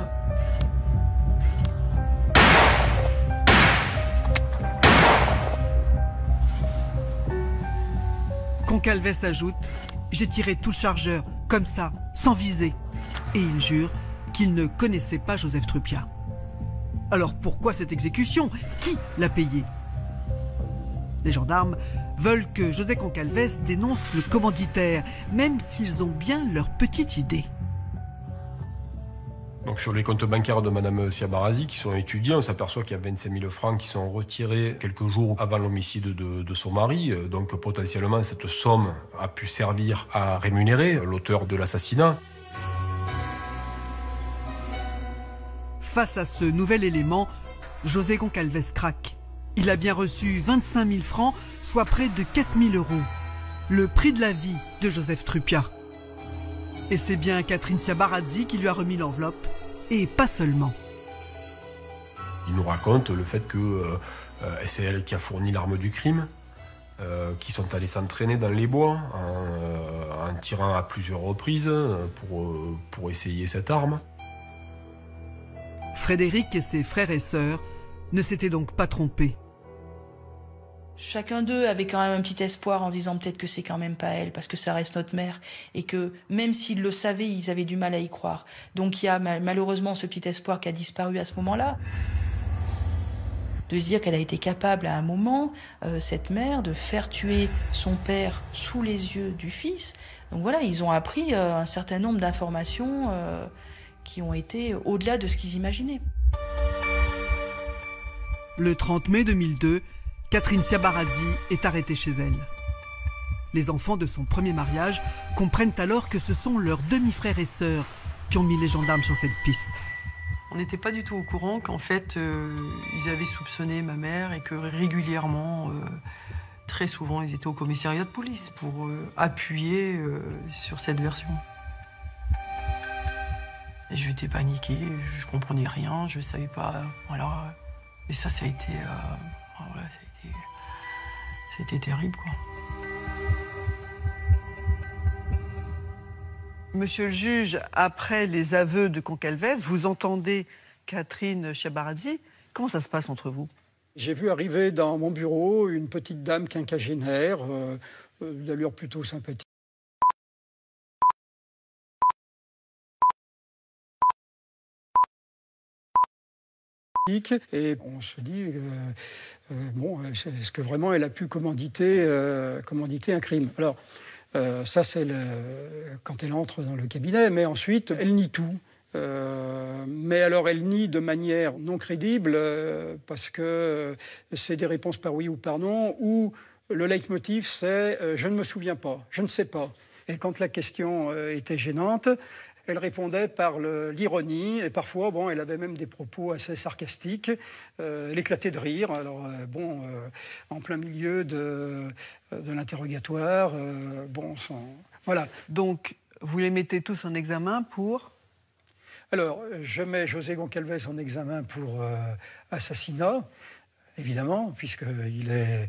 Goncalves ajoute « J'ai tiré tout le chargeur, comme ça, sans viser ». Et il jure qu'il ne connaissait pas Joseph Troupia. Alors pourquoi cette exécution? Qui l'a payé? Les gendarmes veulent que José Goncalves dénonce le commanditaire, même s'ils ont bien leur petite idée. Donc sur les comptes bancaires de Madame Siabarazi qui sont étudiés, on s'aperçoit qu'il y a 25 000 francs qui sont retirés quelques jours avant l'homicide de son mari. Donc potentiellement, cette somme a pu servir à rémunérer l'auteur de l'assassinat. Face à ce nouvel élément, José Goncalves craque. Il a bien reçu 25 000 francs, soit près de 4 000 €. Le prix de la vie de Joseph Troupia. Et c'est bien Catherine Siabarazi qui lui a remis l'enveloppe, et pas seulement. Il nous raconte le fait que c'est elle qui a fourni l'arme du crime, qui sont allés s'entraîner dans les bois en tirant à plusieurs reprises pour essayer cette arme. Frédéric et ses frères et sœurs ne s'étaient donc pas trompés. Chacun d'eux avait quand même un petit espoir en disant peut-être que c'est quand même pas elle, parce que ça reste notre mère, et que même s'ils le savaient, ils avaient du mal à y croire. Donc il y a malheureusement ce petit espoir qui a disparu à ce moment-là. De se dire qu'elle a été capable à un moment, cette mère, de faire tuer son père sous les yeux du fils. Donc voilà, ils ont appris un certain nombre d'informations qui ont été au-delà de ce qu'ils imaginaient. Le 30 mai 2002, Catherine Siabarazi est arrêtée chez elle. Les enfants de son premier mariage comprennent alors que ce sont leurs demi-frères et sœurs qui ont mis les gendarmes sur cette piste. On n'était pas du tout au courant qu'en fait, ils avaient soupçonné ma mère et que régulièrement, très souvent, ils étaient au commissariat de police pour appuyer sur cette version. Et j'étais paniquée, je comprenais rien, je savais pas, voilà. Et ça a été, voilà, ça a été terrible, quoi. Monsieur le juge, après les aveux de Goncalves, vous entendez Catherine Siabarazi. Comment ça se passe entre vous? J'ai vu arriver dans mon bureau une petite dame quinquagénaire, d'allure plutôt sympathique. Et on se dit, est-ce que vraiment elle a pu commanditer un crime? Alors, ça c'est quand elle entre dans le cabinet, mais ensuite elle nie tout. Mais alors elle nie de manière non crédible parce que c'est des réponses par oui ou par non, ou le leitmotiv c'est je ne me souviens pas, je ne sais pas. Et quand la question était gênante, elle répondait par l'ironie, et parfois, elle avait même des propos assez sarcastiques. Elle éclatait de rire. Alors, en plein milieu de l'interrogatoire, voilà. Donc, vous les mettez tous en examen pour... Alors, je mets José Goncalves en examen pour assassinat, évidemment, puisqu'il est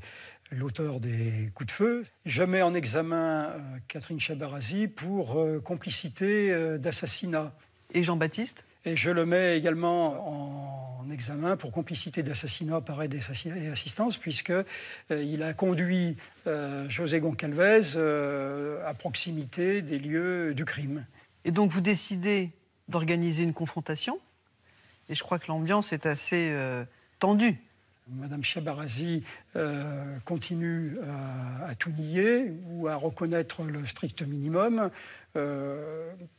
l'auteur des coups de feu. Je mets en examen Catherine Chiabarazi pour complicité d'assassinat. Et Jean-Baptiste ? Et je le mets également en examen pour complicité d'assassinat par aide et assistance, puisqu'il a conduit José Goncalves à proximité des lieux du crime. Et donc vous décidez d'organiser une confrontation, et je crois que l'ambiance est assez tendue. Madame Chiabarazi continue à tout nier ou à reconnaître le strict minimum.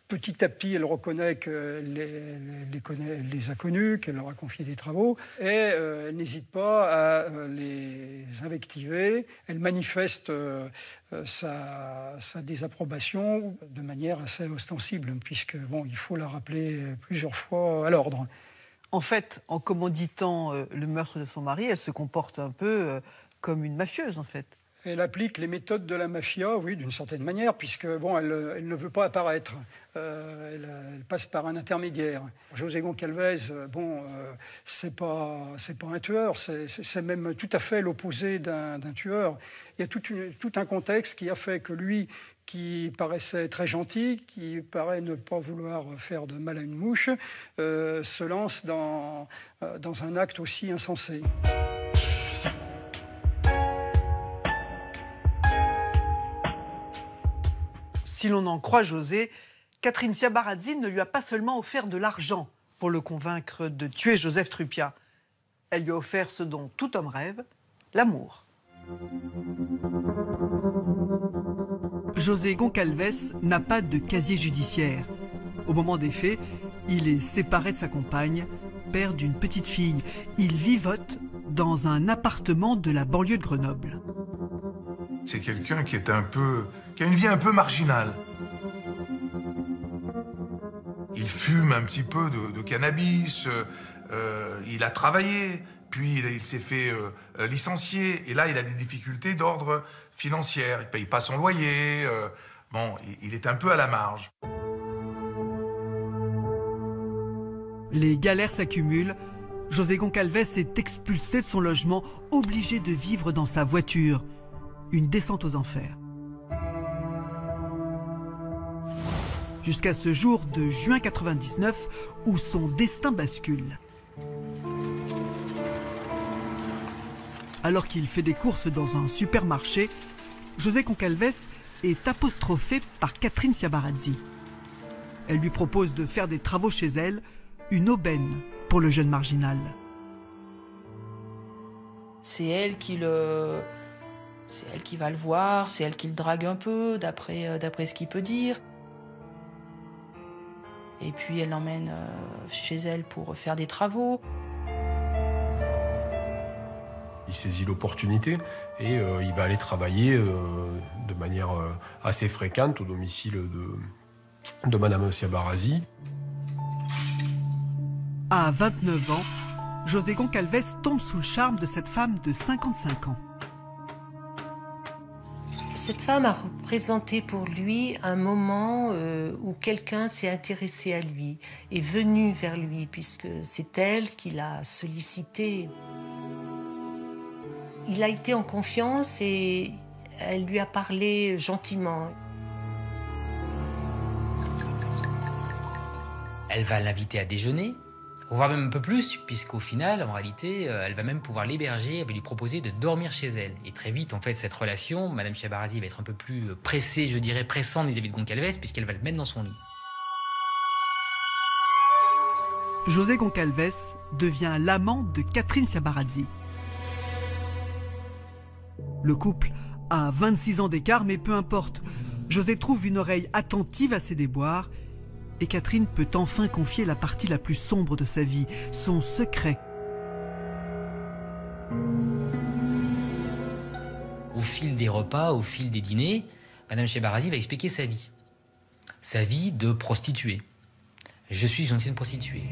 Petit à petit, elle reconnaît qu'elle les a connus, qu'elle leur a confié des travaux, et elle n'hésite pas à les invectiver. Elle manifeste sa désapprobation de manière assez ostensible, puisque, il faut la rappeler plusieurs fois à l'ordre. En fait, en commanditant le meurtre de son mari, elle se comporte un peu comme une mafieuse, en fait. Elle applique les méthodes de la mafia, oui, d'une certaine manière, puisque, elle ne veut pas apparaître. Elle passe par un intermédiaire. José Goncalves, c'est pas un tueur, c'est même tout à fait l'opposé d'un tueur. Il y a tout un contexte qui a fait que lui, qui paraissait très gentil, qui paraît ne pas vouloir faire de mal à une mouche, se lance dans un acte aussi insensé. Si l'on en croit José, Catherine Chiabarazi ne lui a pas seulement offert de l'argent pour le convaincre de tuer Joseph Trupiat. Elle lui a offert ce dont tout homme rêve, l'amour. José Goncalves n'a pas de casier judiciaire. Au moment des faits, il est séparé de sa compagne, père d'une petite fille. Il vivote dans un appartement de la banlieue de Grenoble. C'est quelqu'un qui a une vie un peu marginale. Il fume un petit peu de cannabis, il a travaillé, puis il s'est fait licencier, et là il a des difficultés d'ordre financier. Il ne paye pas son loyer, il est un peu à la marge. Les galères s'accumulent. José Goncalves est expulsé de son logement, obligé de vivre dans sa voiture. Une descente aux enfers. Jusqu'à ce jour de juin 99 où son destin bascule. Alors qu'il fait des courses dans un supermarché, José Goncalves est apostrophé par Catherine Chiabarazi. Elle lui propose de faire des travaux chez elle, une aubaine pour le jeune marginal. C'est elle qui va le voir, c'est elle qui le drague un peu, d'après ce qu'il peut dire. Et puis elle l'emmène chez elle pour faire des travaux. Il saisit l'opportunité et il va aller travailler de manière assez fréquente au domicile de Madame Chiabarazi. À 29 ans, José Goncalves tombe sous le charme de cette femme de 55 ans. Cette femme a représenté pour lui un moment où quelqu'un s'est intéressé à lui, est venu vers lui, puisque c'est elle qui l'a sollicité. Il a été en confiance et elle lui a parlé gentiment. Elle va l'inviter à déjeuner, voire même un peu plus, puisqu'au final, en réalité, elle va même pouvoir l'héberger, elle va lui proposer de dormir chez elle. Et très vite, en fait, cette relation, Madame Chiabarazi va être un peu plus pressée, je dirais, pressante vis-à-vis de Goncalves, puisqu'elle va le mettre dans son lit. José Goncalves devient l'amant de Catherine Ciabarazzi. Le couple a 26 ans d'écart, mais peu importe. José trouve une oreille attentive à ses déboires et Catherine peut enfin confier la partie la plus sombre de sa vie, son secret. Au fil des repas, au fil des dîners, Madame Ciabarazzi va expliquer sa vie. Sa vie de prostituée. Je suis une ancienne prostituée.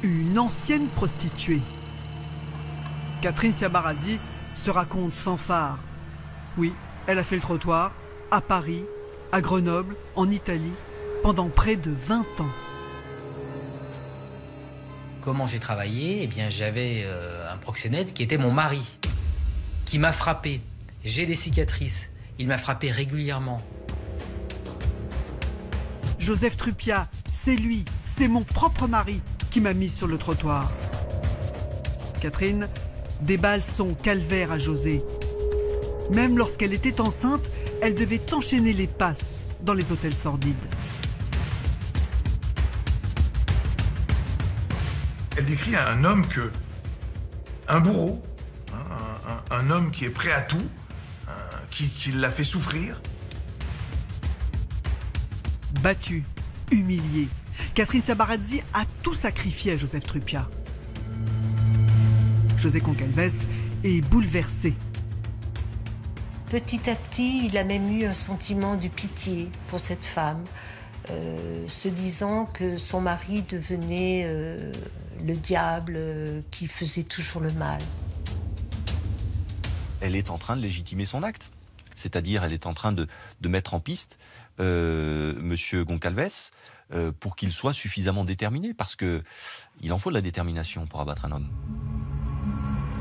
Une ancienne prostituée. Catherine Ciabarazzi se raconte sans phare. Oui, elle a fait le trottoir à Paris, à Grenoble, en Italie, pendant près de 20 ans. Comment j'ai travaillé? Eh bien, j'avais un proxénète qui était mon mari, qui m'a frappé. J'ai des cicatrices. Il m'a frappé régulièrement. Joseph Trupiat, c'est lui, c'est mon propre mari qui m'a mise sur le trottoir. Catherine déballe son calvaire à José. Même lorsqu'elle était enceinte, elle devait enchaîner les passes dans les hôtels sordides. Elle décrit un homme un bourreau, un homme qui est prêt à tout, qui l'a fait souffrir. Battue, humiliée, Catherine Ciabarazzi a tout sacrifié à Joseph Trupiat. José Goncalves est bouleversé. Petit à petit, il a même eu un sentiment de pitié pour cette femme, se disant que son mari devenait le diable qui faisait toujours le mal. Elle est en train de légitimer son acte. C'est-à-dire, elle est en train de mettre en piste Monsieur Goncalves pour qu'il soit suffisamment déterminé, parce que il en faut de la détermination pour abattre un homme.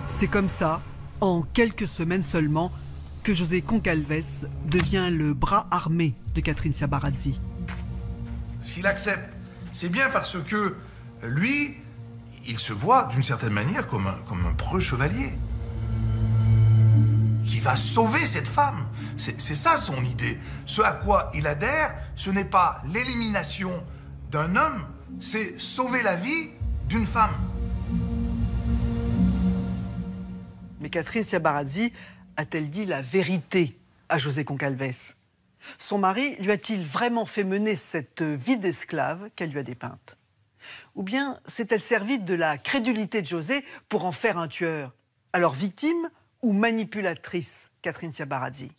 C'est comme ça, en quelques semaines seulement, que José Goncalves devient le bras armé de Catherine Ciabarazzi. S'il accepte, c'est bien parce que lui, il se voit d'une certaine manière comme un preux chevalier qui va sauver cette femme. C'est ça son idée. Ce à quoi il adhère, ce n'est pas l'élimination d'un homme, c'est sauver la vie d'une femme. Mais Catherine Ciabarazzi a-t-elle dit la vérité à José Goncalves? Son mari lui a-t-il vraiment fait mener cette vie d'esclave qu'elle lui a dépeinte? Ou bien s'est-elle servie de la crédulité de José pour en faire un tueur? Alors victime ou manipulatrice, Catherine Ciabarazzi?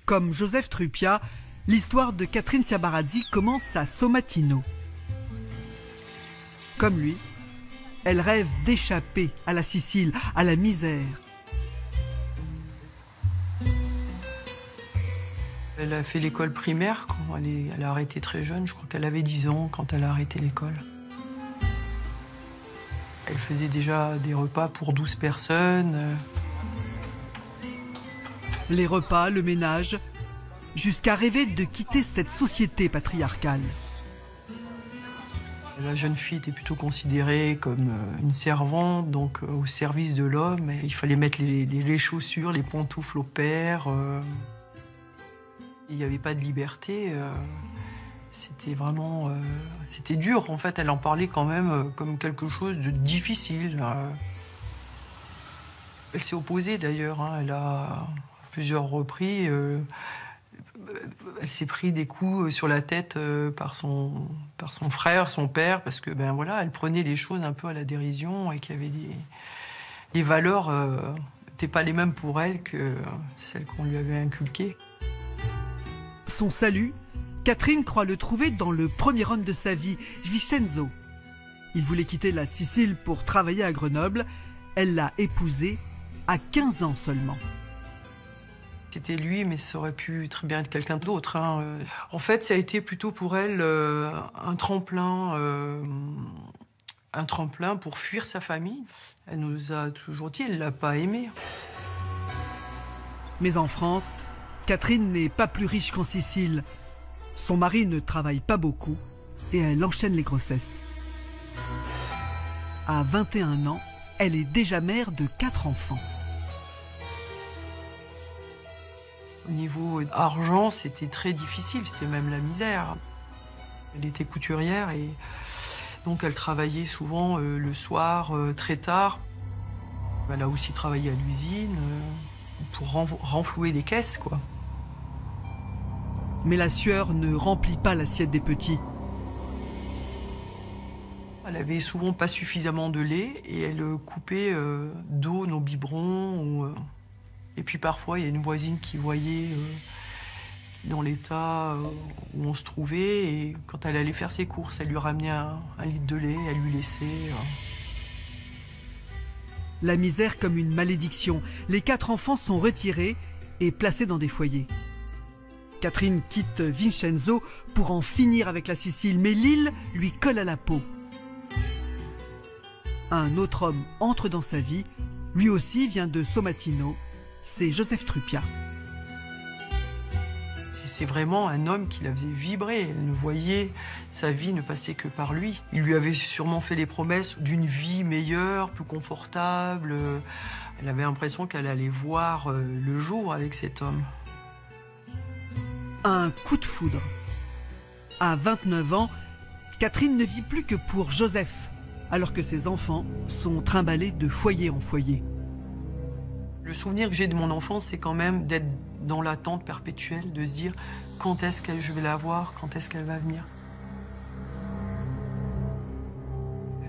Comme Joseph Trupiat, l'histoire de Catherine Ciabarazzi commence à Somatino. Comme lui, elle rêve d'échapper à la Sicile, à la misère. Elle a fait l'école primaire quand elle a arrêté très jeune. Je crois qu'elle avait 10 ans quand elle a arrêté l'école. Elle faisait déjà des repas pour 12 personnes. Les repas, le ménage, jusqu'à rêver de quitter cette société patriarcale. La jeune fille était plutôt considérée comme une servante, donc au service de l'homme. Il fallait mettre les chaussures, les pantoufles au père. Il n'y avait pas de liberté. C'était vraiment... c'était dur, en fait. Elle en parlait quand même comme quelque chose de difficile. Elle s'est opposée, d'ailleurs. Hein. Elle a, à plusieurs reprises... elle s'est pris des coups sur la tête par son frère, son père, parce que ben voilà, elle prenait les choses un peu à la dérision et qu'il y avait les valeurs n'étaient pas les mêmes pour elle que celles qu'on lui avait inculquées. Son salut, Catherine croit le trouver dans le premier homme de sa vie, Vincenzo. Il voulait quitter la Sicile pour travailler à Grenoble. Elle l'a épousé à 15 ans seulement. C'était lui, mais ça aurait pu très bien être quelqu'un d'autre. Hein. En fait, ça a été plutôt pour elle un tremplin pour fuir sa famille. Elle nous a toujours dit, elle ne l'a pas aimé. Mais en France, Catherine n'est pas plus riche qu'en Sicile. Son mari ne travaille pas beaucoup et elle enchaîne les grossesses. À 21 ans, elle est déjà mère de 4 enfants. Au niveau argent, c'était très difficile, c'était même la misère. Elle était couturière et donc elle travaillait souvent le soir très tard. Elle a aussi travaillé à l'usine pour renflouer les caisses, quoi. Mais la sueur ne remplit pas l'assiette des petits. Elle avait souvent pas suffisamment de lait et elle coupait d'eau nos biberons. Et puis parfois, il y a une voisine qui voyait dans l'état où on se trouvait. Et quand elle allait faire ses courses, elle lui ramenait un litre de lait, elle lui laissait. La misère comme une malédiction. Les 4 enfants sont retirés et placés dans des foyers. Catherine quitte Vincenzo pour en finir avec la Sicile, mais l'île lui colle à la peau. Un autre homme entre dans sa vie, lui aussi vient de Somatino, c'est Joseph Truppia. C'est vraiment un homme qui la faisait vibrer. Elle ne voyait sa vie ne passait que par lui. Il lui avait sûrement fait les promesses d'une vie meilleure, plus confortable. Elle avait l'impression qu'elle allait voir le jour avec cet homme. Un coup de foudre. À 29 ans, Catherine ne vit plus que pour Joseph, alors que ses enfants sont trimballés de foyer en foyer. Le souvenir que j'ai de mon enfance, c'est quand même d'être dans l'attente perpétuelle, de se dire quand est-ce que je vais la voir, quand est-ce qu'elle va venir.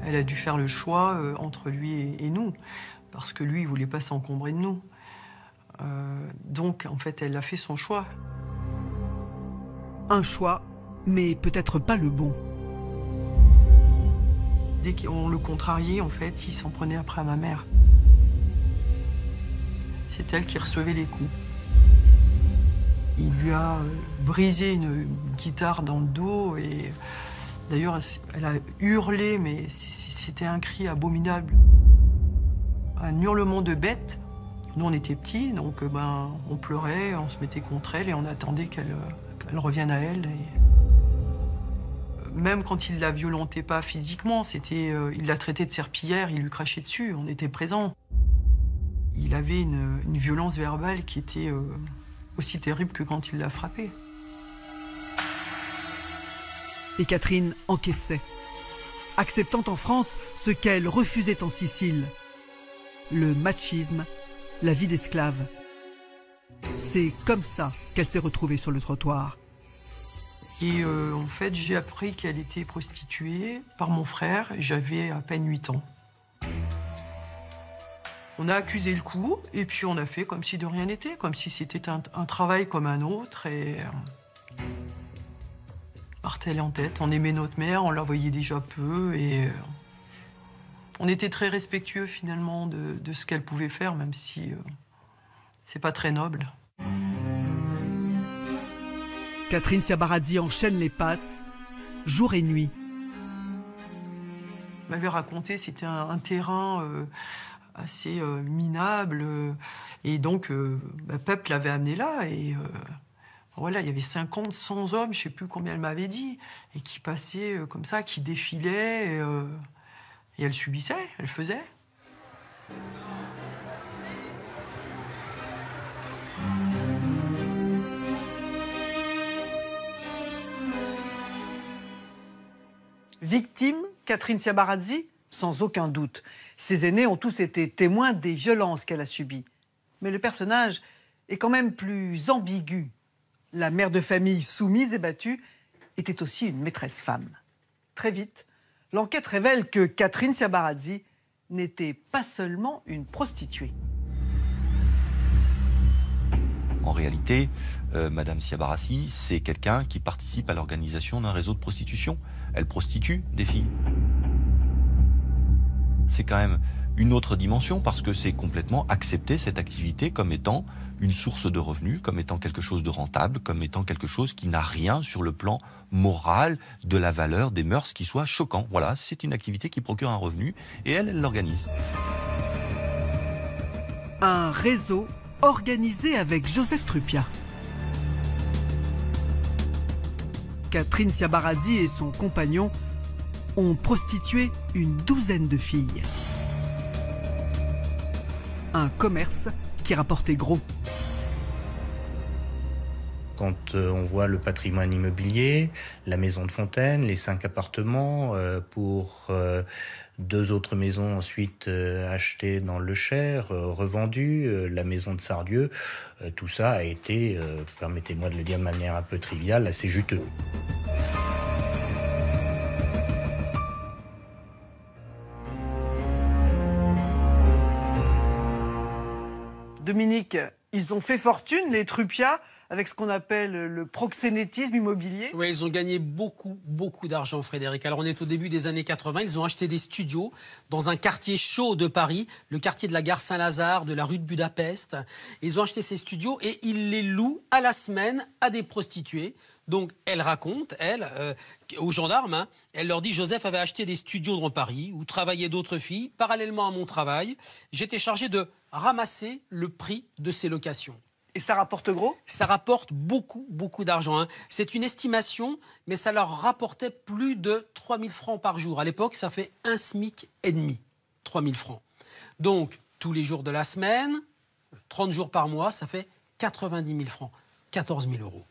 Elle a dû faire le choix entre lui et nous, parce que lui, il ne voulait pas s'encombrer de nous. Donc, en fait, elle a fait son choix. Un choix, mais peut-être pas le bon. Dès qu'on le contrariait, en fait, il s'en prenait après ma mère. C'est elle qui recevait les coups. Il lui a brisé une guitare dans le dos et d'ailleurs, elle a hurlé, mais c'était un cri abominable. Un hurlement de bête. Nous, on était petits, donc on pleurait, on se mettait contre elle et on attendait qu'elle revienne à elle. Et même quand il la violentait pas physiquement, il la traitait de serpillière, il lui crachait dessus, on était présents. Il avait une violence verbale qui était aussi terrible que quand il l'a frappée. Et Catherine encaissait, acceptant en France ce qu'elle refusait en Sicile. Le machisme, la vie d'esclave. C'est comme ça qu'elle s'est retrouvée sur le trottoir. Et en fait, j'ai appris qu'elle était prostituée par mon frère. J'avais à peine 8 ans. On a accusé le coup, et puis on a fait comme si de rien n'était, comme si c'était un travail comme un autre. Et martel en tête, on aimait notre mère, on la voyait déjà peu, et on était très respectueux finalement de ce qu'elle pouvait faire, même si c'est pas très noble. Catherine Sciabarazzi enchaîne les passes, jour et nuit. Elle m'avait raconté, c'était un terrain assez minable. Et donc, le peuple l'avait amené là. Et voilà, il y avait 50, 100 hommes, je ne sais plus combien elle m'avait dit, et qui passaient comme ça, qui défilaient. Et elle subissait, elle faisait. Victime, Catherine Sciabarazzi, sans aucun doute. Ses aînés ont tous été témoins des violences qu'elle a subies. Mais le personnage est quand même plus ambigu. La mère de famille soumise et battue était aussi une maîtresse femme. Très vite, l'enquête révèle que Catherine Sciabarazzi n'était pas seulement une prostituée. En réalité, Madame Sciabarazzi, c'est quelqu'un qui participe à l'organisation d'un réseau de prostitution. Elle prostitue des filles. C'est quand même une autre dimension parce que c'est complètement accepter cette activité comme étant une source de revenus, comme étant quelque chose de rentable, comme étant quelque chose qui n'a rien sur le plan moral, de la valeur, des mœurs qui soit choquant. Voilà, c'est une activité qui procure un revenu et elle l'organise. Un réseau organisé avec Joseph Truppia. Catherine Sciabarazzi et son compagnon ont prostitué une douzaine de filles. Un commerce qui rapportait gros. quand on voit le patrimoine immobilier, la maison de Fontaine, les 5 appartements, pour 2 autres maisons ensuite achetées dans le Cher, revendues, la maison de Sardieu, tout ça a été, permettez-moi de le dire de manière un peu triviale, assez juteux. Dominique, ils ont fait fortune, les Trupiat, avec ce qu'on appelle le proxénétisme immobilier. Oui, ils ont gagné beaucoup d'argent, Frédéric. Alors, on est au début des années 80. Ils ont acheté des studios dans un quartier chaud de Paris, le quartier de la gare Saint-Lazare, de la rue de Budapest. Ils ont acheté ces studios et ils les louent à la semaine à des prostituées. Donc, elle raconte, aux gendarmes, hein, elle leur dit « Joseph avait acheté des studios dans Paris où travaillaient d'autres filles. Parallèlement à mon travail, j'étais chargé de ramasser le prix de ces locations. » Et ça rapporte gros? Ça rapporte beaucoup d'argent. Hein. C'est une estimation, mais ça leur rapportait plus de 3 000 francs par jour. À l'époque, ça fait 1,5 SMIC, 3 000 francs. Donc, tous les jours de la semaine, 30 jours par mois, ça fait 90 000 francs, 14 000 euros.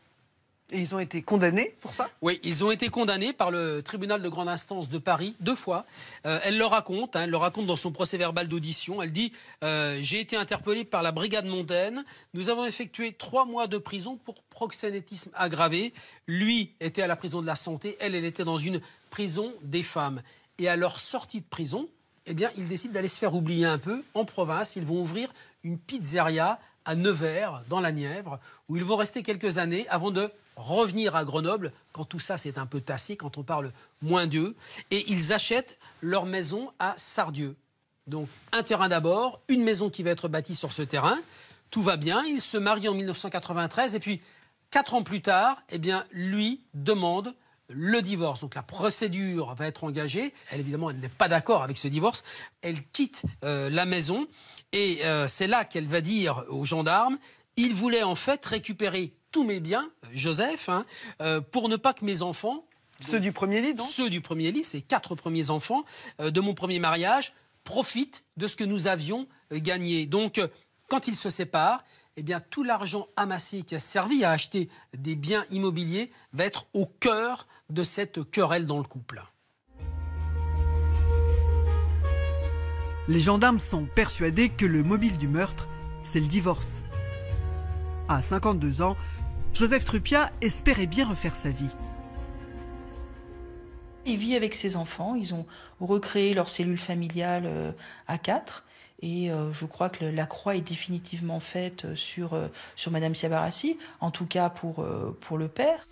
Et ils ont été condamnés pour ça? Oui, ils ont été condamnés par le tribunal de grande instance de Paris 2 fois. Elle le raconte, elle le raconte dans son procès-verbal d'audition. Elle dit « J'ai été interpellée par la brigade mondaine. Nous avons effectué 3 mois de prison pour proxénétisme aggravé. Lui était à la prison de la Santé, elle était dans une prison des femmes. Et à leur sortie de prison, eh bien, ils décident d'aller se faire oublier un peu. En province, ils vont ouvrir une pizzeria à Nevers, dans la Nièvre, où ils vont rester quelques années avant de revenir à Grenoble, quand tout ça s'est un peu tassé, quand on parle moins d'eux. Et ils achètent leur maison à Sardieu. Donc, un terrain d'abord, une maison qui va être bâtie sur ce terrain. Tout va bien, ils se marient en 1993, et puis, 4 ans plus tard, eh bien, lui demande le divorce. Donc la procédure va être engagée. Elle, évidemment, elle n'est pas d'accord avec ce divorce. Elle quitte la maison et c'est là qu'elle va dire aux gendarmes « Il voulait en fait récupérer tous mes biens, Joseph, hein, pour ne pas que mes enfants... » Ceux du premier lit, donc? Ceux du premier lit, ces 4 premiers enfants de mon premier mariage, profitent de ce que nous avions gagné. Donc, quand ils se séparent, eh bien, tout l'argent amassé qui a servi à acheter des biens immobiliers va être au cœur de cette querelle dans le couple. Les gendarmes sont persuadés que le mobile du meurtre, c'est le divorce. À 52 ans, Joseph Trupiat espérait bien refaire sa vie. Il vit avec ses enfants, ils ont recréé leur cellule familiale à 4. Et je crois que la croix est définitivement faite sur Madame Siabarassi, en tout cas pour le père.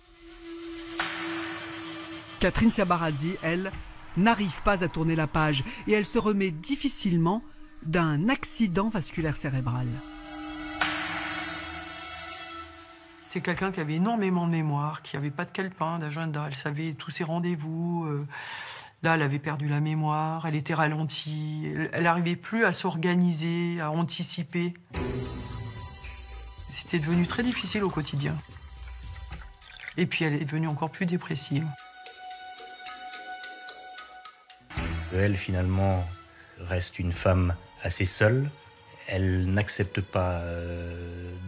Catherine Siabarassi, elle, n'arrive pas à tourner la page et elle se remet difficilement d'un accident vasculaire cérébral. C'était quelqu'un qui avait énormément de mémoire, qui n'avait pas de calepin, d'agenda, elle savait tous ses rendez-vous. Là, elle avait perdu la mémoire, elle était ralentie, elle n'arrivait plus à s'organiser, à anticiper. C'était devenu très difficile au quotidien. Et puis, elle est devenue encore plus dépressive. Elle, finalement, reste une femme assez seule. Elle n'accepte pas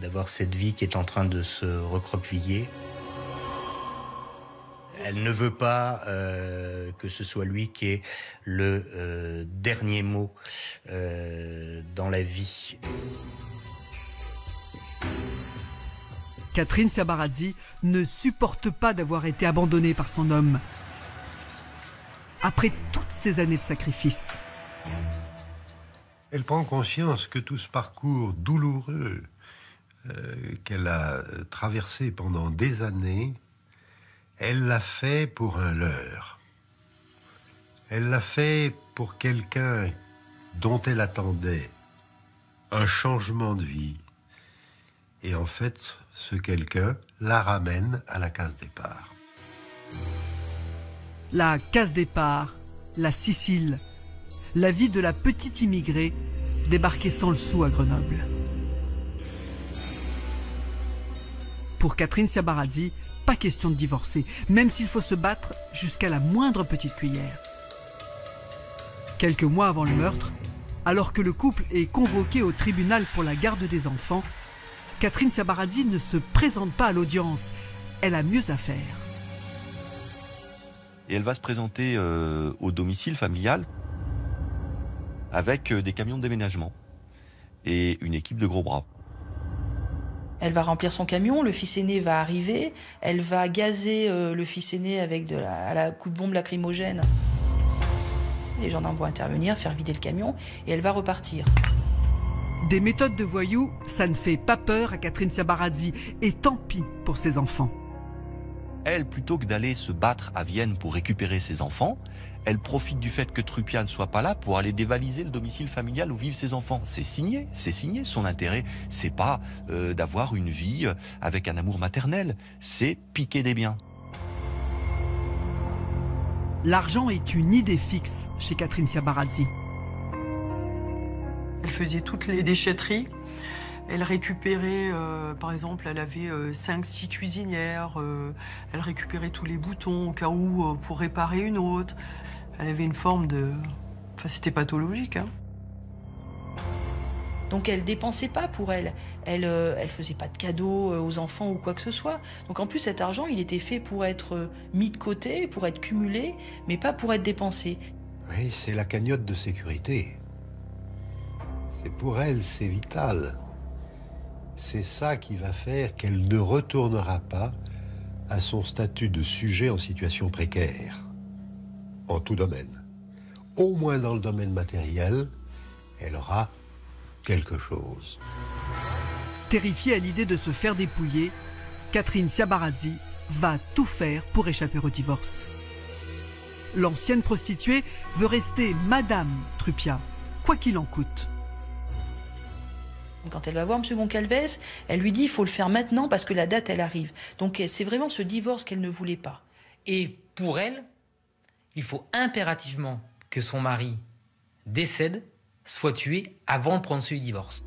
d'avoir cette vie qui est en train de se recroqueviller. Elle ne veut pas que ce soit lui qui ait le dernier mot dans la vie. Catherine Siabarassi ne supporte pas d'avoir été abandonnée par son homme. Après toutes ces années de sacrifice. Elle prend conscience que tout ce parcours douloureux qu'elle a traversé pendant des années, elle l'a fait pour un leurre. Elle l'a fait pour quelqu'un dont elle attendait un changement de vie. Et en fait, ce quelqu'un la ramène à la case départ. La case départ, la Sicile, la vie de la petite immigrée débarquée sans le sou à Grenoble. Pour Catherine Siabarassi, pas question de divorcer, même s'il faut se battre jusqu'à la moindre petite cuillère. Quelques mois avant le meurtre, alors que le couple est convoqué au tribunal pour la garde des enfants, Catherine Ciabarazzi ne se présente pas à l'audience. Elle a mieux à faire. Et elle va se présenter au domicile familial avec des camions de déménagement et une équipe de gros bras. Elle va remplir son camion, le fils aîné va arriver, elle va gazer le fils aîné avec à la coup de bombe lacrymogène. Les gendarmes vont intervenir, faire vider le camion et elle va repartir. Des méthodes de voyous, ça ne fait pas peur à Catherine Ciabarazzi, et tant pis pour ses enfants. Elle, plutôt que d'aller se battre à Vienne pour récupérer ses enfants, elle profite du fait que Truppia ne soit pas là pour aller dévaliser le domicile familial où vivent ses enfants. C'est signé. Son intérêt, c'est pas d'avoir une vie avec un amour maternel, c'est piquer des biens. L'argent est une idée fixe chez Catherine Ciabarazzi. Elle faisait toutes les déchetteries. Elle récupérait, par exemple, elle avait 5-6 cuisinières. Elle récupérait tous les boutons au cas où pour réparer une autre. Elle avait une forme de... Enfin, c'était pathologique, hein. Donc elle dépensait pas pour elle. Elle faisait pas de cadeaux aux enfants ou quoi que ce soit. Donc en plus, cet argent, il était fait pour être mis de côté, pour être cumulé, mais pas pour être dépensé. Oui, c'est la cagnotte de sécurité. Et pour elle, c'est vital. C'est ça qui va faire qu'elle ne retournera pas à son statut de sujet en situation précaire, en tout domaine. Au moins dans le domaine matériel, elle aura quelque chose. Terrifiée à l'idée de se faire dépouiller, Catherine Ciabarazzi va tout faire pour échapper au divorce. L'ancienne prostituée veut rester Madame Truppia, quoi qu'il en coûte. Quand elle va voir M. Goncalves, elle lui dit il faut le faire maintenant parce que la date, elle arrive. Donc c'est vraiment ce divorce qu'elle ne voulait pas. Et pour elle, il faut impérativement que son mari décède, soit tué avant de prendre ce divorce.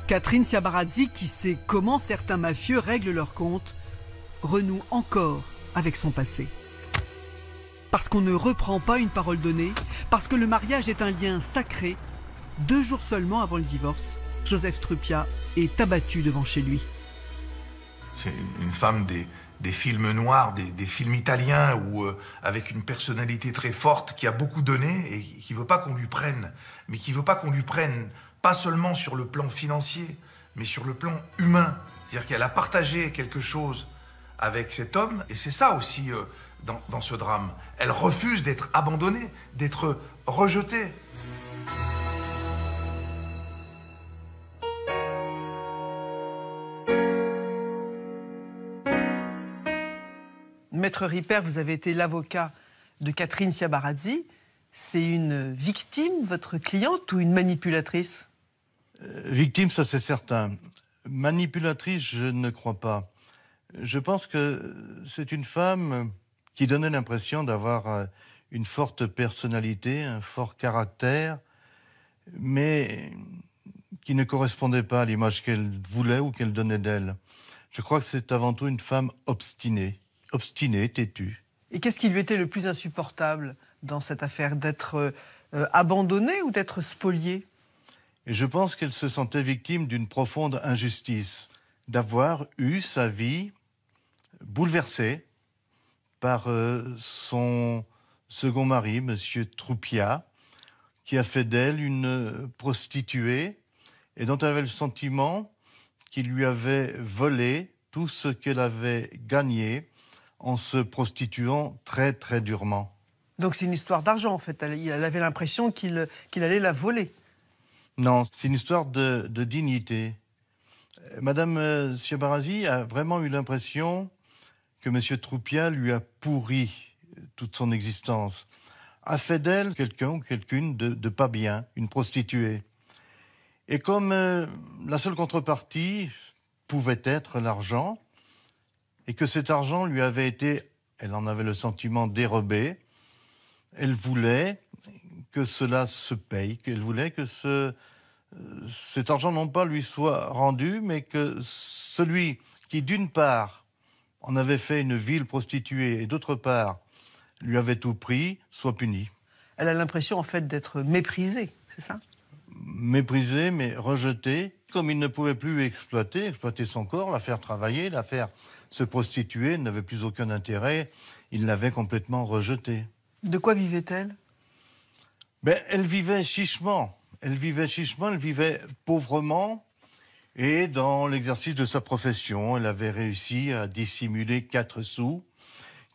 Catherine Ciabarazzi, qui sait comment certains mafieux règlent leurs comptes, renoue encore avec son passé. Parce qu'on ne reprend pas une parole donnée, parce que le mariage est un lien sacré, 2 jours seulement avant le divorce, Joseph Truppia est abattu devant chez lui. C'est une femme des films noirs, des films italiens, où, avec une personnalité très forte, qui a beaucoup donné et qui ne veut pas qu'on lui prenne. Mais qui ne veut pas qu'on lui prenne, pas seulement sur le plan financier, mais sur le plan humain. C'est-à-dire qu'elle a partagé quelque chose avec cet homme, et c'est ça aussi dans ce drame. Elle refuse d'être abandonnée, d'être rejetée. Maître Ripert, vous avez été l'avocat de Catherine Ciabarazzi. C'est une victime, votre cliente, ou une manipulatrice? Victime, ça c'est certain. Manipulatrice, je ne crois pas. Je pense que c'est une femme qui donnait l'impression d'avoir une forte personnalité, un fort caractère, mais qui ne correspondait pas à l'image qu'elle voulait ou qu'elle donnait d'elle. Je crois que c'est avant tout une femme obstinée, têtue. Et qu'est-ce qui lui était le plus insupportable dans cette affaire, d'être abandonnée ou d'être spoliée? Et je pense qu'elle se sentait victime d'une profonde injustice, d'avoir eu sa vie bouleversée par son second mari, M. Truppia, qui a fait d'elle une prostituée et dont elle avait le sentiment qu'il lui avait volé tout ce qu'elle avait gagné en se prostituant très très durement. Donc c'est une histoire d'argent en fait, elle avait l'impression qu'il allait la voler. Non, c'est une histoire de dignité. Madame Ciabarazzi a vraiment eu l'impression que M. Truppia lui a pourri toute son existence, a fait d'elle quelqu'un ou quelqu'une de pas bien, une prostituée. Et comme la seule contrepartie pouvait être l'argent, et que cet argent lui avait été, elle en avait le sentiment, dérobé, elle voulait que cela se paye, qu'elle voulait que cet argent non pas lui soit rendu, mais que celui qui, d'une part, en avait fait une vile prostituée et d'autre part, lui avait tout pris, soit puni. Elle a l'impression en fait d'être méprisée, c'est ça? méprisé, mais rejeté. Comme il ne pouvait plus exploiter son corps, la faire travailler, la faire se prostituer, elle n'avait plus aucun intérêt, il l'avait complètement rejetée. De quoi vivait-elle? Elle vivait chichement. Elle vivait pauvrement. Et dans l'exercice de sa profession, elle avait réussi à dissimuler 4 sous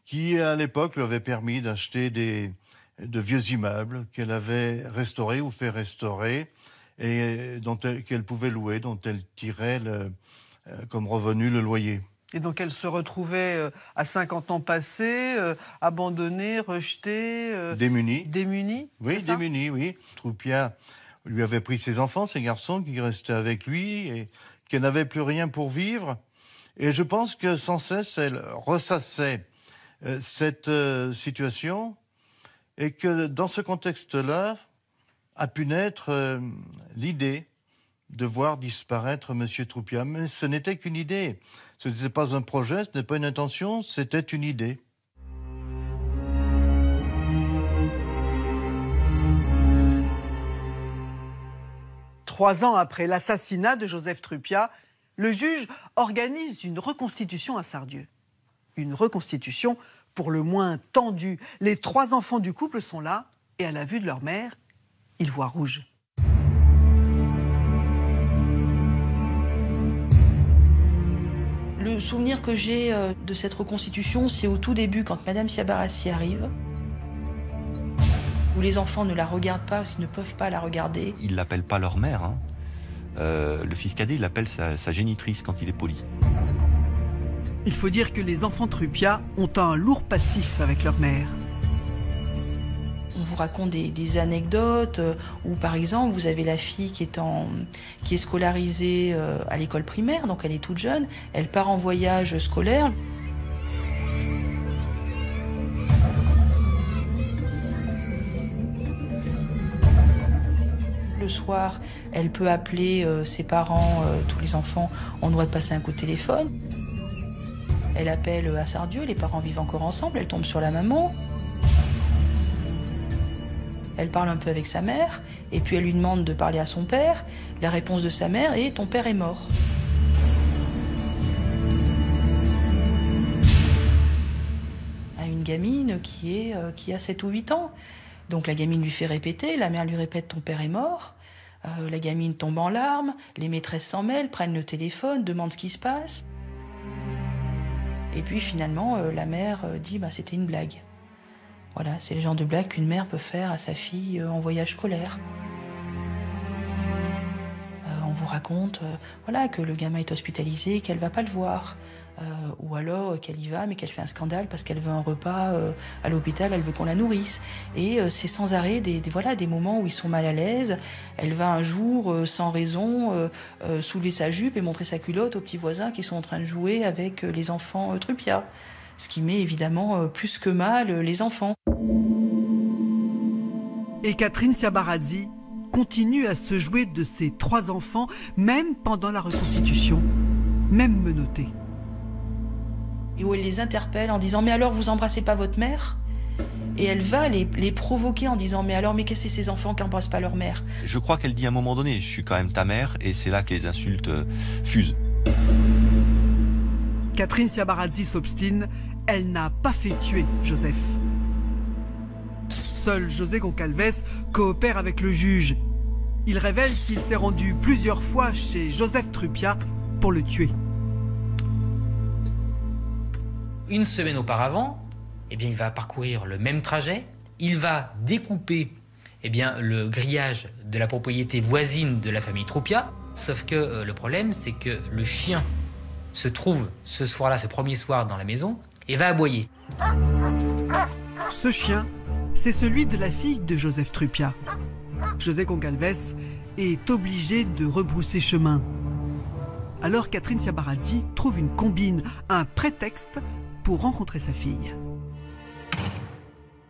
qui, à l'époque, lui avaient permis d'acheter de vieux immeubles qu'elle avait restaurés ou fait restaurer et qu'elle pouvait louer, dont elle tirait comme revenu le loyer. Et donc elle se retrouvait à 50 ans passés, abandonnée, rejetée... Démunie. Démunie? Oui, démunie, oui. Troupia lui avait pris ses enfants, ses garçons qui restaient avec lui et qu'elle n'avait plus rien pour vivre. Et je pense que sans cesse, elle ressassait cette situation et que dans ce contexte-là a pu naître l'idée de voir disparaître M. Troupia. Mais ce n'était qu'une idée. Ce n'était pas un projet, ce n'était pas une intention, c'était une idée. Trois ans après l'assassinat de Joseph Truppia, le juge organise une reconstitution à Sardieu. Une reconstitution pour le moins tendue. Les 3 enfants du couple sont là et à la vue de leur mère, ils voient rouge. Le souvenir que j'ai de cette reconstitution, c'est au tout début, quand Madame Siabarassi arrive, où les enfants ne la regardent pas, parce qu'ils ne peuvent pas la regarder. Ils ne l'appellent pas leur mère. Hein. Le fils cadet, il l'appelle sa génitrice quand il est poli. Il faut dire que les enfants Truppia ont un lourd passif avec leur mère. On vous raconte des anecdotes où, par exemple, vous avez la fille qui est scolarisée à l'école primaire, donc elle est toute jeune, elle part en voyage scolaire. Le soir, elle peut appeler ses parents, tous les enfants ont le droit de passer un coup de téléphone. Elle appelle à Sardieu, les parents vivent encore ensemble, elle tombe sur la maman. Elle parle un peu avec sa mère, et puis elle lui demande de parler à son père. La réponse de sa mère est « ton père est mort ». À une gamine qui a 7 ou 8 ans. Donc la gamine lui fait répéter, la mère lui répète « ton père est mort ». La gamine tombe en larmes, les maîtresses s'en mêlent, prennent le téléphone, demandent ce qui se passe. Et puis finalement, la mère dit « c'était une blague ». Voilà, c'est le genre de blague qu'une mère peut faire à sa fille en voyage scolaire. On vous raconte que le gamin est hospitalisé, qu'elle ne va pas le voir. Ou alors qu'elle y va, mais qu'elle fait un scandale parce qu'elle veut un repas à l'hôpital, elle veut qu'on la nourrisse. Et c'est sans arrêt des moments où ils sont mal à l'aise. Elle va un jour, sans raison, soulever sa jupe et montrer sa culotte aux petits voisins qui sont en train de jouer avec les enfants Truppia. Ce qui met évidemment plus que mal les enfants. Et Catherine Siabarazzi continue à se jouer de ses 3 enfants, même pendant la reconstitution, même menottée. Et où elle les interpelle en disant « mais alors vous embrassez pas votre mère ?» Et elle va les provoquer en disant « mais alors, mais qu'est-ce que c'est ces enfants qui n'embrassent pas leur mère ?» Je crois qu'elle dit à un moment donné « je suis quand même ta mère » et c'est là que les insultes fusent. Catherine Siabarazzi s'obstine, elle n'a pas fait tuer Joseph. Seul José Goncalves coopère avec le juge. Il révèle qu'il s'est rendu plusieurs fois chez Joseph Truppia pour le tuer. Une semaine auparavant, il va parcourir le même trajet. Il va découper le grillage de la propriété voisine de la famille Truppia. Sauf que le problème, c'est que le chien se trouve ce soir-là, ce premier soir dans la maison, et va aboyer. Ce chien, c'est celui de la fille de Joseph Truppia. José Goncalves est obligé de rebrousser chemin. Alors Catherine Siabarazzi trouve une combine, un prétexte pour rencontrer sa fille.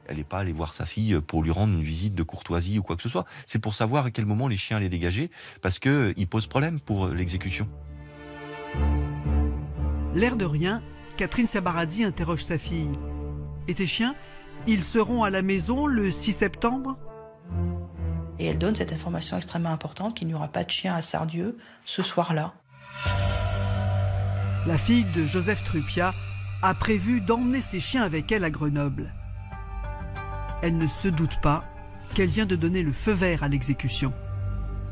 Elle n'est pas allée voir sa fille pour lui rendre une visite de courtoisie ou quoi que ce soit. C'est pour savoir à quel moment les chiens allaient dégager, parce qu'ils posent problème pour l'exécution. L'air de rien, Catherine Siabarazzi interroge sa fille. « Et tes chiens, ils seront à la maison le 6 septembre ?» Et elle donne cette information extrêmement importante qu'il n'y aura pas de chien à Sardieu ce soir-là. La fille de Joseph Truppiat a prévu d'emmener ses chiens avec elle à Grenoble. Elle ne se doute pas qu'elle vient de donner le feu vert à l'exécution.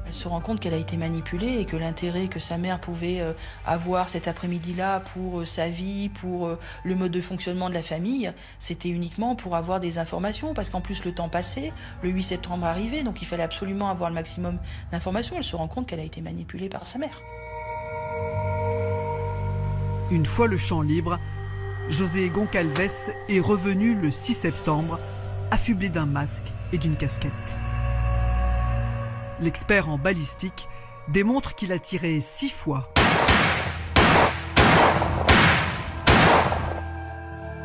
Elle se rend compte qu'elle a été manipulée et que l'intérêt que sa mère pouvait avoir cet après-midi-là pour sa vie, pour le mode de fonctionnement de la famille, c'était uniquement pour avoir des informations, parce qu'en plus le temps passait, le 8 septembre arrivait, donc il fallait absolument avoir le maximum d'informations. Elle se rend compte qu'elle a été manipulée par sa mère. Une fois le champ libre, José Goncalves est revenu le 6 septembre, affublé d'un masque et d'une casquette. L'expert en balistique démontre qu'il a tiré 6 fois.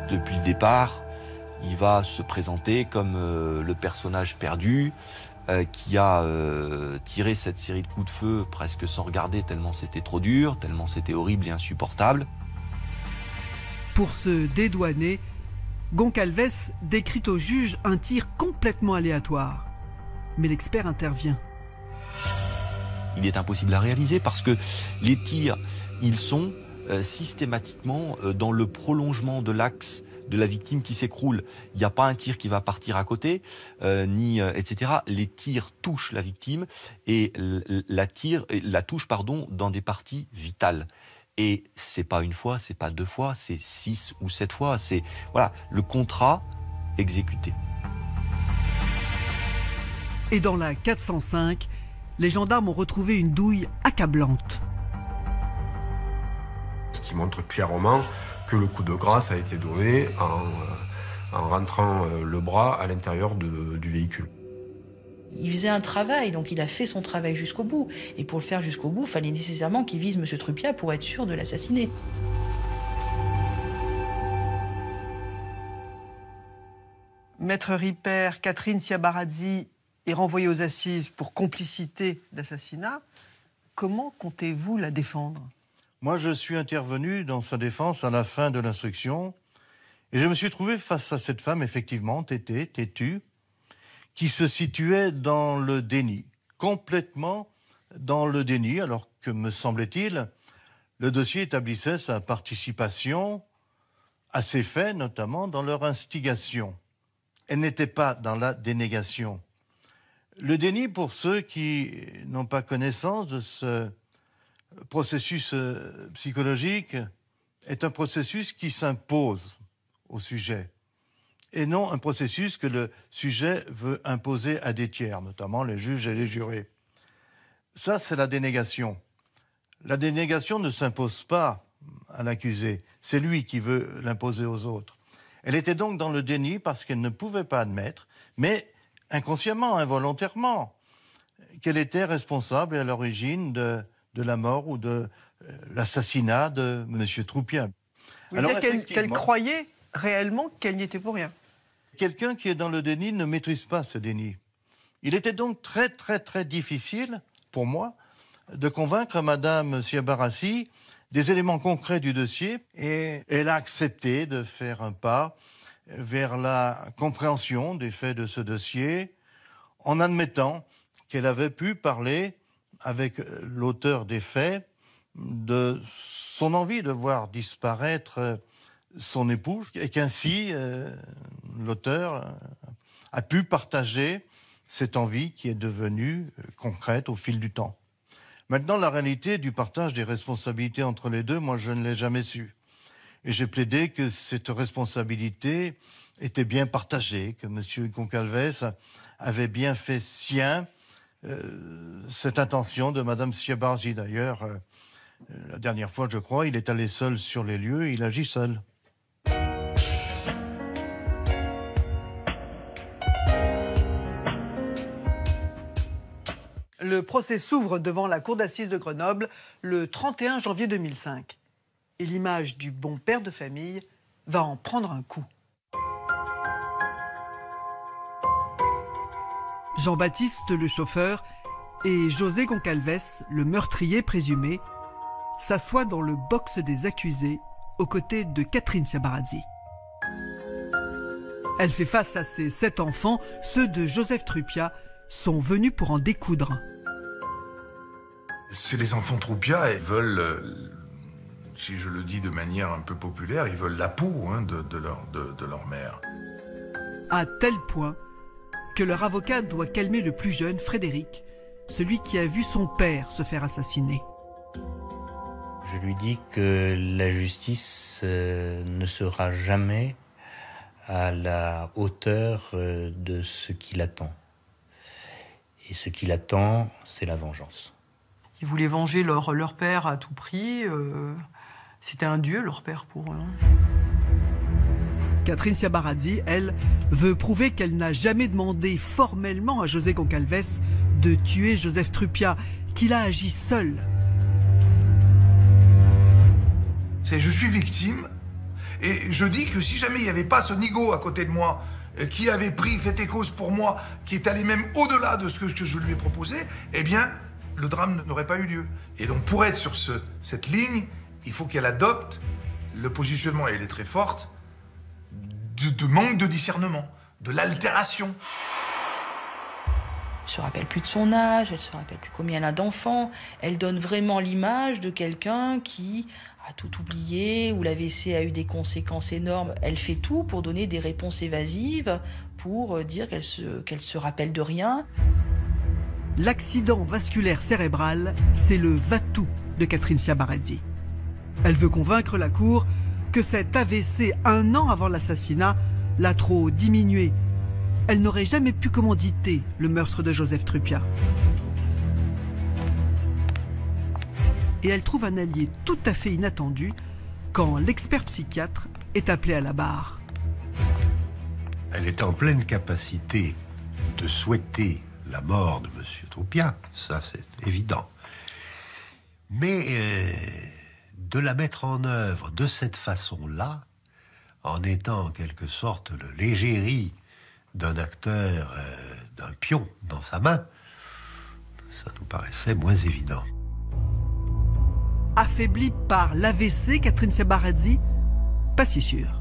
Depuis le départ, il va se présenter comme le personnage perdu qui a tiré cette série de coups de feu presque sans regarder tellement c'était trop dur, tellement c'était horrible et insupportable. Pour se dédouaner, Goncalves décrit au juge un tir complètement aléatoire. Mais l'expert intervient. Il est impossible à réaliser parce que les tirs, ils sont systématiquement dans le prolongement de l'axe de la victime qui s'écroule. Il n'y a pas un tir qui va partir à côté, etc. Les tirs touchent la victime et la touchent dans des parties vitales. Et c'est pas une fois, c'est pas 2 fois, c'est 6 ou 7 fois. C'est voilà le contrat exécuté. Et dans la 405, les gendarmes ont retrouvé une douille accablante. Ce qui montre clairement que le coup de grâce a été donné en rentrant le bras à l'intérieur du véhicule. Il faisait un travail, donc il a fait son travail jusqu'au bout. Et pour le faire jusqu'au bout, il fallait nécessairement qu'il vise M. Truppiat pour être sûr de l'assassiner. Maître Ripper, Catherine Ciabarazzi est renvoyée aux assises pour complicité d'assassinat. Comment comptez-vous la défendre? Moi, je suis intervenu dans sa défense à la fin de l'instruction et je me suis trouvé face à cette femme, effectivement, têtue, qui se situait dans le déni, complètement dans le déni, alors que, me semblait-il, le dossier établissait sa participation à ces faits, notamment dans leur instigation. Elle n'était pas dans la dénégation. Le déni, pour ceux qui n'ont pas connaissance de ce processus psychologique, est un processus qui s'impose au sujet et non un processus que le sujet veut imposer à des tiers, notamment les juges et les jurés. Ça, c'est la dénégation. La dénégation ne s'impose pas à l'accusé, c'est lui qui veut l'imposer aux autres. Elle était donc dans le déni parce qu'elle ne pouvait pas admettre, mais inconsciemment, involontairement, qu'elle était responsable et à l'origine de la mort ou de l'assassinat de M. Truppiat. Vous voulez dire qu'elle croyait réellement qu'elle n'y était pour rien? Quelqu'un qui est dans le déni ne maîtrise pas ce déni. Il était donc très, très, très difficile, pour moi, de convaincre Mme Ciabarazzi des éléments concrets du dossier, et elle a accepté de faire un pas vers la compréhension des faits de ce dossier, en admettant qu'elle avait pu parler avec l'auteur des faits de son envie de voir disparaître son époux, et qu'ainsi l'auteur a pu partager cette envie qui est devenue concrète au fil du temps. Maintenant, la réalité du partage des responsabilités entre les deux, moi, je ne l'ai jamais su. Et j'ai plaidé que cette responsabilité était bien partagée, que M. Goncalves avait bien fait sien cette intention de Mme Ciabarazzi. D'ailleurs, la dernière fois, je crois, il est allé seul sur les lieux et il agit seul. Le procès s'ouvre devant la cour d'assises de Grenoble le 31 janvier 2005. Et l'image du bon père de famille va en prendre un coup. Jean-Baptiste, le chauffeur, et José Goncalves, le meurtrier présumé, s'assoient dans le box des accusés aux côtés de Catherine Ciabarazzi. Elle fait face à ses 7 enfants, ceux de Joseph Truppiat, sont venus pour en découdre. C'est les enfants Troupia, ils veulent, si je le dis de manière un peu populaire, ils veulent la peau de leur mère. À tel point que leur avocat doit calmer le plus jeune, Frédéric, celui qui a vu son père se faire assassiner. Je lui dis que la justice ne sera jamais à la hauteur de ce qui l'attend. Et ce qui l'attend, c'est la vengeance. Ils voulaient venger leur père à tout prix. C'était un dieu, leur père, pour eux. Catherine Ciabarazzi, elle, veut prouver qu'elle n'a jamais demandé formellement à José Goncalves de tuer Joseph Truppia, qu'il a agi seul. Je suis victime, et je dis que si jamais il n'y avait pas ce nigo à côté de moi, qui avait pris fait et cause pour moi, qui est allé même au-delà de ce que je lui ai proposé, eh bien, le drame n'aurait pas eu lieu. Et donc, pour être sur cette ligne, il faut qu'elle adopte le positionnement, et elle est très forte, de manque de discernement, de l'altération. Elle se rappelle plus de son âge, elle se rappelle plus combien elle a d'enfants. Elle donne vraiment l'image de quelqu'un qui a tout oublié, où l'AVC a eu des conséquences énormes. Elle fait tout pour donner des réponses évasives, pour dire qu'elle se rappelle de rien. L'accident vasculaire cérébral, c'est le va-tout de Catherine Ciabarazzi. Elle veut convaincre la cour que cet AVC, un an avant l'assassinat, l'a trop diminué. Elle n'aurait jamais pu commanditer le meurtre de Joseph Truppia. Et elle trouve un allié tout à fait inattendu quand l'expert psychiatre est appelé à la barre. Elle est en pleine capacité de souhaiter la mort de M. Truppia, ça c'est évident. Mais de la mettre en œuvre de cette façon-là, en étant en quelque sorte le l'égérie d'un acteur, d'un pion dans sa main, ça nous paraissait moins évident. Affaiblie par l'AVC, Catherine Ciabarazzi, pas si sûre.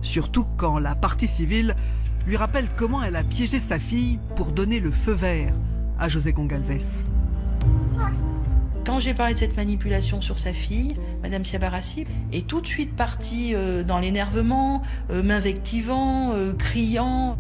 Surtout quand la partie civile lui rappelle comment elle a piégé sa fille pour donner le feu vert à José Goncalves. Quand j'ai parlé de cette manipulation sur sa fille, Madame Ciabarazzi est tout de suite partie dans l'énervement, m'invectivant, criant.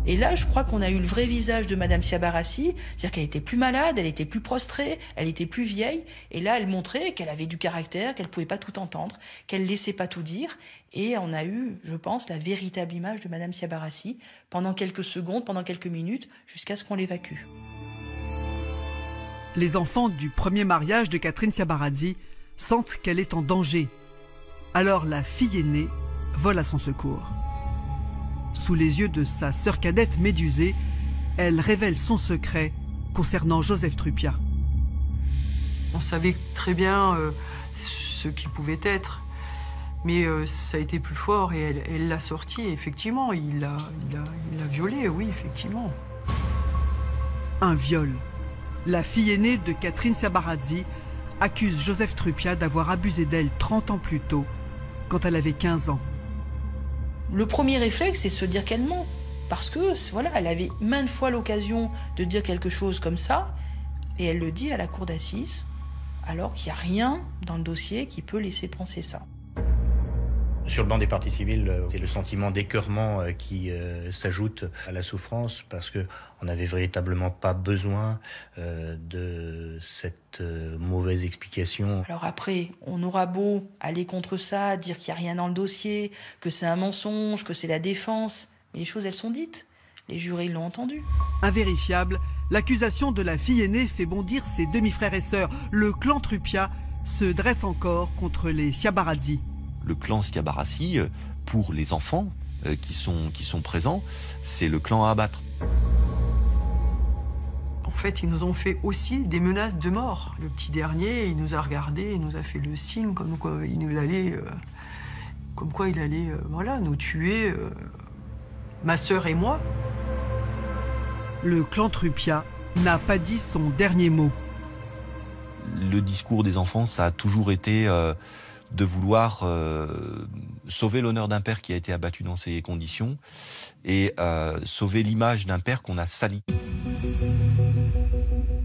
Et là, je crois qu'on a eu le vrai visage de Madame Ciabarazzi, c'est-à-dire qu'elle était plus malade, elle était plus prostrée, elle était plus vieille. Et là, elle montrait qu'elle avait du caractère, qu'elle pouvait pas tout entendre, qu'elle laissait pas tout dire. Et on a eu, je pense, la véritable image de Madame Ciabarazzi pendant quelques secondes, pendant quelques minutes, jusqu'à ce qu'on l'évacue. Les enfants du premier mariage de Catherine Ciabarazzi sentent qu'elle est en danger. Alors la fille aînée vole à son secours. Sous les yeux de sa sœur cadette médusée, elle révèle son secret concernant Joseph Truppia. On savait très bien ce qui pouvait être, mais ça a été plus fort et elle l'a sorti. Et effectivement, il l'a violée, oui, effectivement. Un viol. La fille aînée de Catherine Ciabarazzi accuse Joseph Truppia d'avoir abusé d'elle 30 ans plus tôt, quand elle avait 15 ans. Le premier réflexe, c'est se dire qu'elle ment. Parce que, voilà, elle avait maintes fois l'occasion de dire quelque chose comme ça, et elle le dit à la cour d'assises, alors qu'il n'y a rien dans le dossier qui peut laisser penser ça. Sur le banc des parties civiles, c'est le sentiment d'écœurement qui s'ajoute à la souffrance, parce qu'on n'avait véritablement pas besoin de cette mauvaise explication. Alors après, on aura beau aller contre ça, dire qu'il n'y a rien dans le dossier, que c'est un mensonge, que c'est la défense, mais les choses, elles sont dites. Les jurés l'ont entendu. Invérifiable, l'accusation de la fille aînée fait bondir ses demi-frères et sœurs. Le clan Truppia se dresse encore contre les Ciabarazzi. Le clan Ciabarazzi, pour les enfants qui sont présents, c'est le clan à abattre. En fait, ils nous ont fait aussi des menaces de mort. Le petit dernier, il nous a regardé, il nous a fait le signe comme quoi il allait, voilà, nous tuer, ma sœur et moi. Le clan Truppia n'a pas dit son dernier mot. Le discours des enfants, ça a toujours été de vouloir sauver l'honneur d'un père qui a été abattu dans ces conditions et sauver l'image d'un père qu'on a sali.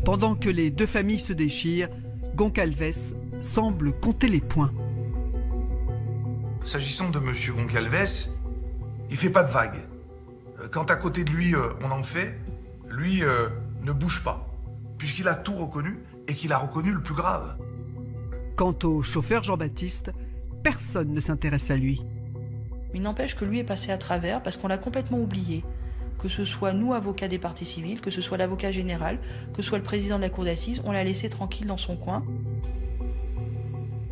Pendant que les deux familles se déchirent, Goncalves semble compter les points. S'agissant de M. Goncalves, il fait pas de vagues. Quand à côté de lui, on en fait, lui ne bouge pas, puisqu'il a tout reconnu et qu'il a reconnu le plus grave. Quant au chauffeur Jean-Baptiste, personne ne s'intéresse à lui. Il n'empêche que lui est passé à travers parce qu'on l'a complètement oublié. Que ce soit nous, avocats des parties civiles, que ce soit l'avocat général, que ce soit le président de la cour d'assises, on l'a laissé tranquille dans son coin.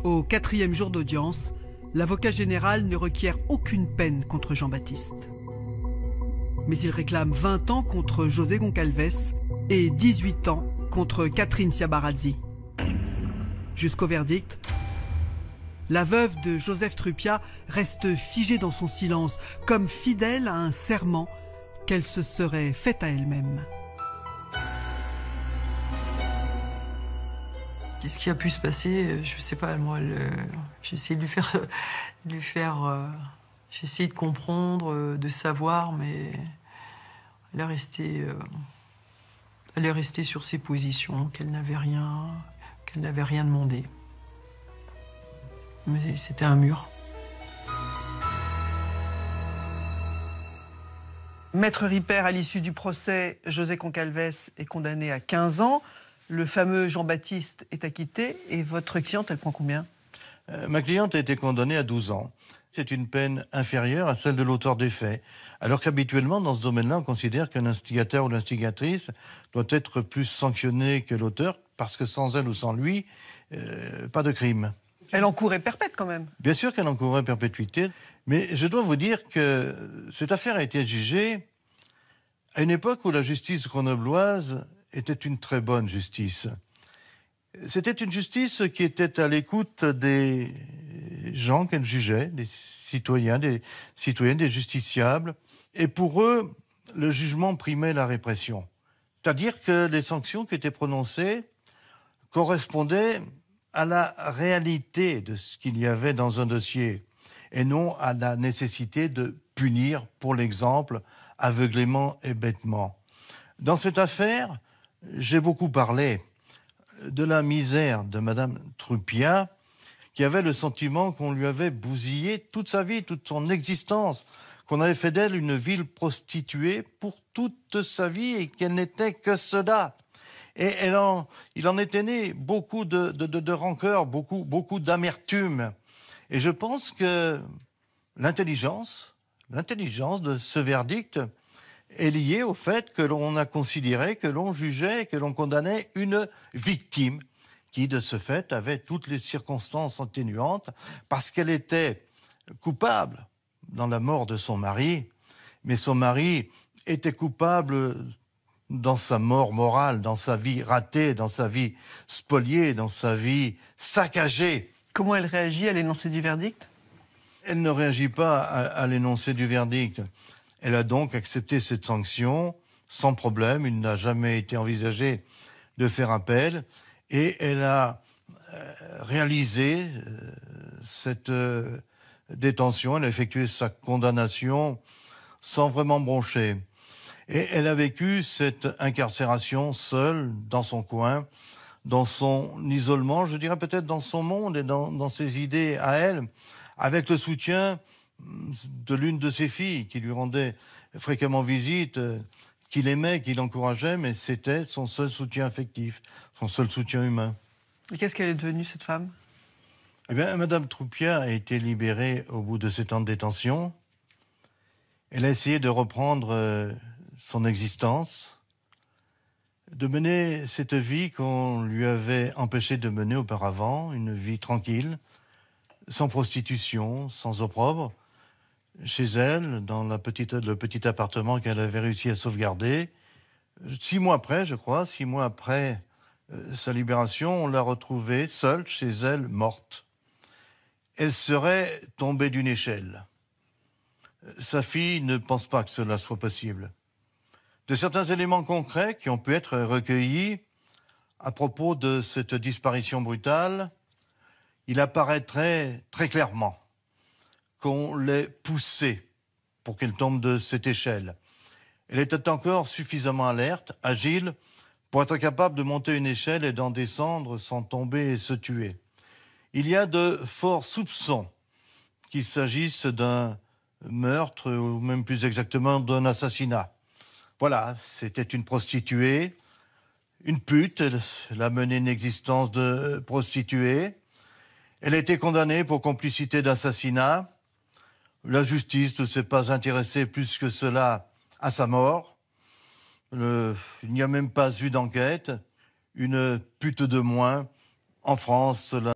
Au 4e jour d'audience, l'avocat général ne requiert aucune peine contre Jean-Baptiste. Mais il réclame 20 ans contre José Goncalves et 18 ans contre Catherine Ciabarazzi. Jusqu'au verdict, la veuve de Joseph Truppiat reste figée dans son silence, comme fidèle à un serment qu'elle se serait fait à elle-même. Qu'est-ce qui a pu se passer? Je ne sais pas, moi, j'ai essayé de lui faire... j'ai essayé de comprendre, de savoir, mais elle est restée sur ses positions, qu'elle n'avait rien demandé. Mais c'était un mur. Maître Ripper, à l'issue du procès, José Goncalves est condamné à 15 ans. Le fameux Jean-Baptiste est acquitté. Et votre cliente, elle prend combien? Ma cliente a été condamnée à 12 ans. C'est une peine inférieure à celle de l'auteur des faits. Alors qu'habituellement, dans ce domaine-là, on considère qu'un instigateur ou l'instigatrice doit être plus sanctionné que l'auteur, parce que sans elle ou sans lui, pas de crime. Elle encourait perpète quand même. Bien sûr qu'elle encourait perpétuité, mais je dois vous dire que cette affaire a été jugée à une époque où la justice grenobloise était une très bonne justice. C'était une justice qui était à l'écoute des gens qu'elle jugeait, des citoyens, des citoyennes, des justiciables. Et pour eux, le jugement primait la répression. C'est-à-dire que les sanctions qui étaient prononcées correspondaient à la réalité de ce qu'il y avait dans un dossier et non à la nécessité de punir, pour l'exemple, aveuglément et bêtement. Dans cette affaire, j'ai beaucoup parlé de la misère de Madame Truppiat, qui avait le sentiment qu'on lui avait bousillé toute sa vie, toute son existence, qu'on avait fait d'elle une ville prostituée pour toute sa vie et qu'elle n'était que cela. Et il en était né beaucoup de rancœur, beaucoup d'amertume. Et je pense que l'intelligence de ce verdict est liée au fait que l'on a considéré, que l'on jugeait, que l'on condamnait une victime qui, de ce fait, avait toutes les circonstances atténuantes parce qu'elle était coupable dans la mort de son mari, mais son mari était coupable dans sa mort morale, dans sa vie ratée, dans sa vie spoliée, dans sa vie saccagée. Comment elle réagit à l'énoncé du verdict? Elle ne réagit pas à l'énoncé du verdict. Elle a donc accepté cette sanction sans problème. Il n'a jamais été envisagé de faire appel. Et elle a réalisé cette détention. Elle a effectué sa condamnation sans vraiment broncher. Et elle a vécu cette incarcération seule, dans son coin, dans son isolement, je dirais peut-être dans son monde et dans ses idées à elle, avec le soutien de l'une de ses filles qui lui rendait fréquemment visite, qu'il aimait, qu'il encourageait, mais c'était son seul soutien affectif, son seul soutien humain. Et qu'est-ce qu'elle est devenue, cette femme? Eh bien, Madame Truppiat a été libérée au bout de 7 ans de détention. Elle a essayé de reprendre son existence, de mener cette vie qu'on lui avait empêché de mener auparavant, une vie tranquille, sans prostitution, sans opprobre, chez elle, dans le petit appartement qu'elle avait réussi à sauvegarder. 6 mois après, je crois, 6 mois après sa libération, on l'a retrouvée seule chez elle, morte. Elle serait tombée d'une échelle. Sa fille ne pense pas que cela soit possible. De certains éléments concrets qui ont pu être recueillis à propos de cette disparition brutale, il apparaîtrait très clairement qu'on l'ait poussée pour qu'elle tombe de cette échelle. Elle était encore suffisamment alerte, agile, pour être capable de monter une échelle et d'en descendre sans tomber et se tuer. Il y a de forts soupçons qu'il s'agisse d'un meurtre ou même plus exactement d'un assassinat. Voilà, c'était une prostituée, une pute, elle a mené une existence de prostituée. Elle a été condamnée pour complicité d'assassinat. La justice ne s'est pas intéressée plus que cela à sa mort. Il n'y a même pas eu d'enquête. Une pute de moins. En France, cela